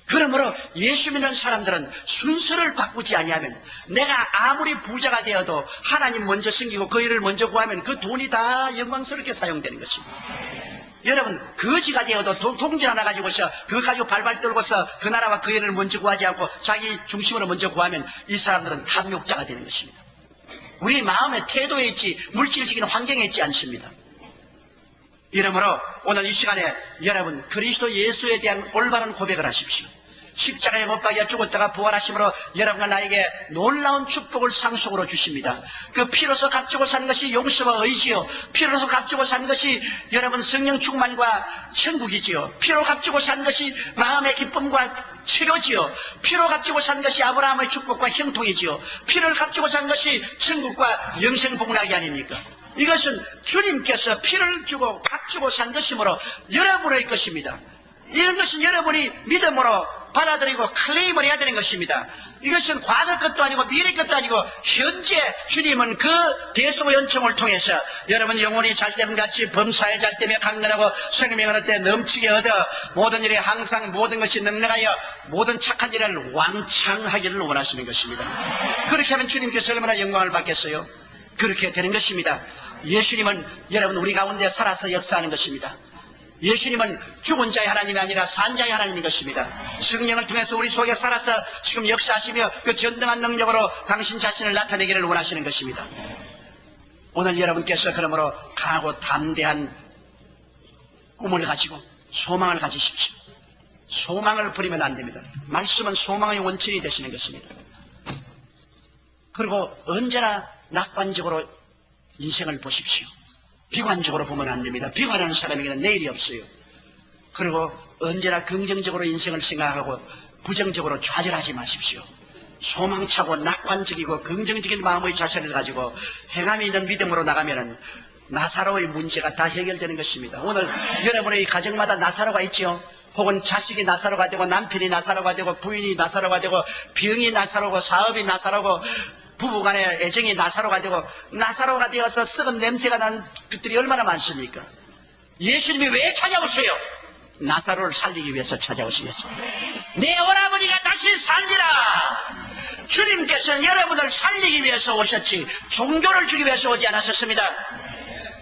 A: 그러므로 예수 믿는 사람들은 순서를 바꾸지 아니하면, 내가 아무리 부자가 되어도 하나님 먼저 섬기고 그 일을 먼저 구하면 그 돈이 다 영광스럽게 사용되는 것입니다. 여러분, 거지가 되어도 동전 하나 가지고서 그거 가지고 발발 떨고서 그 나라와 그 일을 먼저 구하지 않고 자기 중심으로 먼저 구하면 이 사람들은 탐욕자가 되는 것입니다. 우리 마음의 태도에 있지 물질적인 환경에 있지 않습니다. 이러므로 오늘 이 시간에 여러분, 그리스도 예수에 대한 올바른 고백을 하십시오. 십자가에 못 박여 죽었다가 부활하심으로 여러분과 나에게 놀라운 축복을 상속으로 주십니다. 그 피로서 값주고 사는 것이 용서와 의지요, 피로서 값주고 사는 것이 여러분 성령 충만과 천국이지요, 피로 값주고 사는 것이 마음의 기쁨과 치료지요, 피로 값주고 사는 것이 아브라함의 축복과 형통이지요, 피를 값주고 사는 것이 천국과 영생복락이 아닙니까? 이것은 주님께서 피를 주고 값주고 산 것이므로 여러분의 것입니다. 이런 것은 여러분이 믿음으로 받아들이고 클레임을 해야 되는 것입니다. 이것은 과거 것도 아니고 미래 것도 아니고 현재 주님은 그 대소 연청을 통해서 여러분 영혼이 잘됨 같이 범사에 잘됨에 강건하고 생명을 얻되 넘치게 얻어 모든 일에 항상 모든 것이 능력하여 모든 착한 일을 왕창하기를 원하시는 것입니다. 그렇게 하면 주님께서 얼마나 영광을 받겠어요? 그렇게 되는 것입니다. 예수님은 여러분 우리 가운데 살아서 역사하는 것입니다. 예수님은 죽은 자의 하나님이 아니라 산 자의 하나님인 것입니다. 성령을 통해서 우리 속에 살아서 지금 역사하시며 그 전능한 능력으로 당신 자신을 나타내기를 원하시는 것입니다. 오늘 여러분께서 그러므로 강하고 담대한 꿈을 가지고 소망을 가지십시오. 소망을 버리면 안 됩니다. 말씀은 소망의 원천이 되시는 것입니다. 그리고 언제나 낙관적으로 인생을 보십시오. 비관적으로 보면 안 됩니다. 비관하는 사람에게는 내일이 없어요. 그리고 언제나 긍정적으로 인생을 생각하고 부정적으로 좌절하지 마십시오. 소망차고 낙관적이고 긍정적인 마음의 자세를 가지고 행함이 있는 믿음으로 나가면은 나사로의 문제가 다 해결되는 것입니다. 오늘 여러분의 가정마다 나사로가 있죠. 혹은 자식이 나사로가 되고 남편이 나사로가 되고 부인이 나사로가 되고 병이 나사로고 사업이 나사로고 부부간의 애정이 나사로가 되고 나사로가 되어서 썩은 냄새가 난 것들이 얼마나 많습니까? 예수님이 왜 찾아오세요? 나사로를 살리기 위해서 찾아오시겠습니다. 내 오라버니가 다시 살리라. 주님께서는 여러분을 살리기 위해서 오셨지 종교를 주기 위해서 오지 않으셨습니다.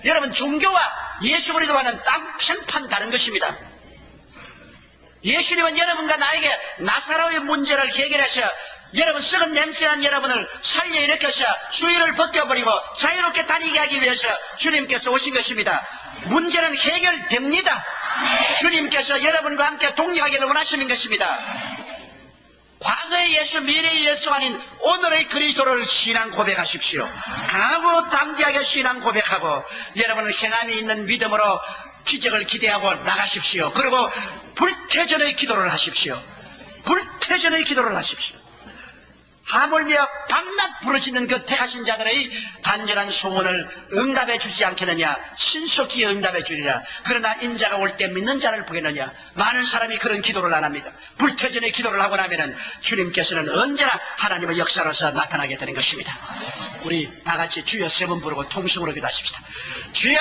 A: 여러분, 종교와 예수 그리스도와는 생판 다른 것입니다. 예수님은 여러분과 나에게 나사로의 문제를 해결하셔 여러분 썩은 냄새난 여러분을 살려 일으켜서 수위를 벗겨버리고 자유롭게 다니게 하기 위해서 주님께서 오신 것입니다. 문제는 해결됩니다. 주님께서 여러분과 함께 동력하기를 원하시는 것입니다. 과거의 예수, 미래의 예수 아닌 오늘의 그리스도를 신앙 고백하십시오. 강하고 담대하게 신앙 고백하고 여러분은 행함이 있는 믿음으로 기적을 기대하고 나가십시오. 그리고 불태전의 기도를 하십시오. 불태전의 기도를 하십시오. 하물며 밤낮 부르짖는 그 택하신 자들의 간절한 소원을 응답해 주지 않겠느냐. 신속히 응답해 주리라. 그러나 인자가 올 때 믿는 자를 보겠느냐. 많은 사람이 그런 기도를 안 합니다. 불태전의 기도를 하고 나면은 주님께서는 언제나 하나님의 역사로서 나타나게 되는 것입니다. 우리 다 같이 주여 세 번 부르고 통성으로 기도하십시다. 주여,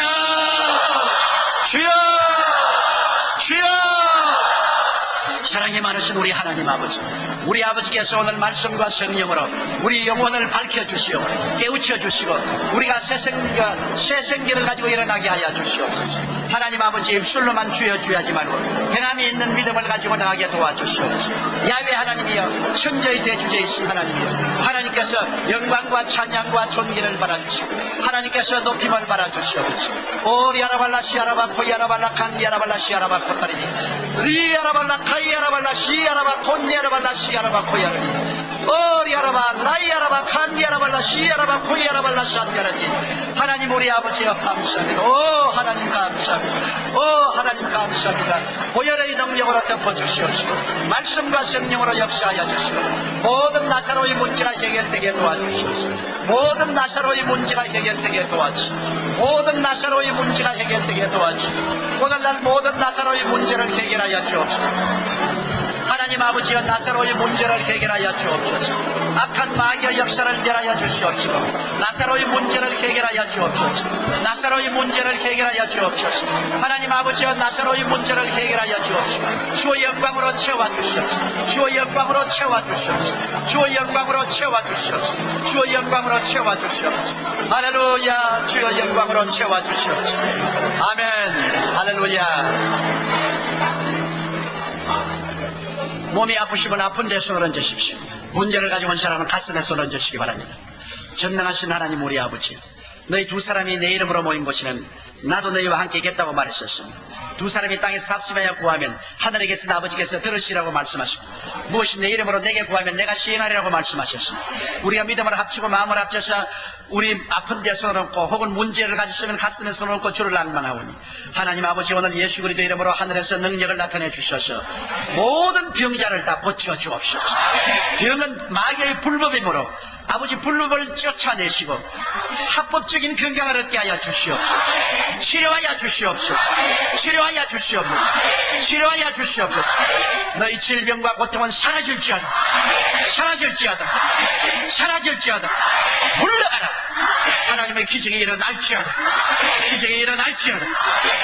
A: 주여, 주여. 사랑이 많으신 우리 하나님 아버지, 우리 아버지께서 오늘 말씀과 성령으로 우리 영혼을 밝혀주시오, 깨우쳐 주시고 우리가 새 생기를 가지고 일어나게 하여 주시옵소서. 하나님 아버지, 입술로만 주여 주야지 말고 행함이 있는 믿음을 가지고 나가게 도와주시옵소서. 야훼 하나님이여, 천저의 대주제이신 하나님이여, 하나님께서 영광과 찬양과 존귀를 받아주시고 하나님께서 높임을 받아주시옵소서. 오리아라발라 시아라바 코이아라발라 강리아라발라 시아라바 코타리니 리아라발라 타이아라발라 시아라바 콘니아라발라 시아라바 코이아라니 오리아라바 라이아라바 칸디아라발라 시아라바 코이아라발라 샨디아라니. 하나님 우리 아버지여 감사합니다. 오 하나님 감사합니다. 오 하나님 감사합니다. 보혈의 능력으로 덮어주시옵시고 말씀과 성령으로 역사하여 주시고 모든 나사로의 문제가 해결되게 도와주시옵소서. 모든 나사로의 문제가 해결되게 도와주시고 모든 나사로의 문제가 해결되게 도와주시고 오늘날 모든 나사로의 문제를 해결하여 주옵소서. 하나님 아버지여, 나사로의 문제를 해결하여 주옵소서. 악한 마귀의 역사를 멸하여 주시옵시고 나사로의 문제를 해결하여 주옵소서. 나사로의 문제를 해결하여 주옵소서. 하나님 아버지여, 나사로의 문제를 해결하여 주옵시고 주의 영광으로 채워주시옵소서. 주의 영광으로 채워주시옵소서. 주의 영광으로 채워주시옵소서. 주의 영광으로 채워주시옵소서. 할렐루야. 주의 영광으로 채워주시옵소서. 아멘. 할렐루야. 몸이 아프시면 아픈 데 손을 얹으십시오. 문제를 가지고 온 사람은 가슴에 손을 얹으시기 바랍니다. 전능하신 하나님 우리 아버지, 너희 두 사람이 내 이름으로 모인 곳에는 나도 너희와 함께 있겠다고 말했었습니다. 두 사람이 땅에서 합심하여 구하면 하늘에 계신 아버지께서 들으시라고 말씀하시고 무엇이 내 이름으로 내게 구하면 내가 시행하리라고 말씀하셨습니다. 우리가 믿음을 합치고 마음을 합쳐서 우리 아픈 데 손을 얹고 혹은 문제를 가지시면 가슴에 손을 얹고 주를 낭만하오니 하나님 아버지, 오늘 예수 그리스도 이름으로 하늘에서 능력을 나타내 주셔서 모든 병자를 다 고쳐 주옵소서. 병은 마귀의 불법이므로 아버지 불법을 쫓아내시고 합법적인 건강을 얻게 하여 주시옵소서. 치료하여 주시옵소서. 치료하여 주시옵소서. 치료하여 주시옵소서. 너희 질병과 고통은 사라질지어다. 사라질지어다. 사라질지어다. 물러가라. 하나님의 기적이 일어날지어다. 기적이 일어날지어다.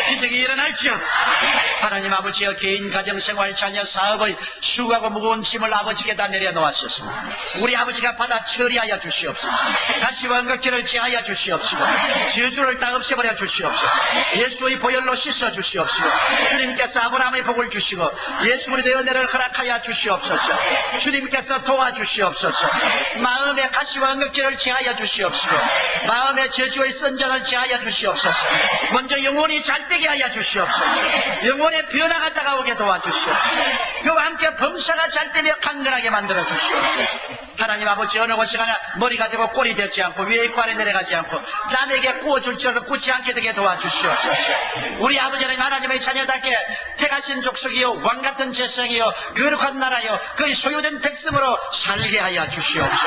A: 기적이 일어날지어다. 하나님 아버지여, 개인 가정생활 자녀 사업의 수고하고 무거운 짐을 아버지께다 내려놓았습니다. 우리 아버지가 받아 처리하여 주시옵소서. 다시 원각기를 제하여 주시옵시고 저주를 다 없애버려 주시옵소서. 예수의 보혈로 씻어 주시옵시고 주님께서 아브라함의 복을 주시고 예수 그리스도의 은혜를 허락하여 주시옵소서. 주님께서 도와주시옵소서. 마음의 가시와 원각기를 제하여 주시옵시고 마음의 저주의 선전을 제하여 주시옵소서. 먼저 영혼이 잘되게 하여 주시옵소서. 영혼의 변화가 다가오게 도와주시옵소서. 그와 함께 범사가 잘되며 강건하게 만들어 주시옵소서. 하나님 아버지, 어느 곳이 가나 머리가 되고 꼴이 되지 않고 위에 있고 아래 내려가지 않고 남에게 구워줄지라도 굳지 않게 되게 도와주시옵소서. 우리 아버지는 하나님의 자녀답게 택하신 족속이요 왕같은 재성이요 거룩한 나라요 그의 소유된 백성으로 살게 하여 주시옵소서.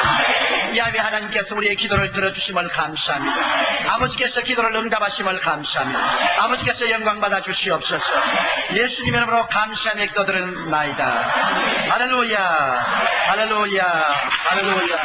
A: 야훼 하나님께서 우리의 기도를 들어주심을 감사합니다. 아버지께서 기도를 응답하심을 감사합니다. 아버지께서 영광 받아 주시옵소서. 예수님 이름으로 감사하며 기도드리나이다. 할렐루야. 할렐루야. 할렐루야.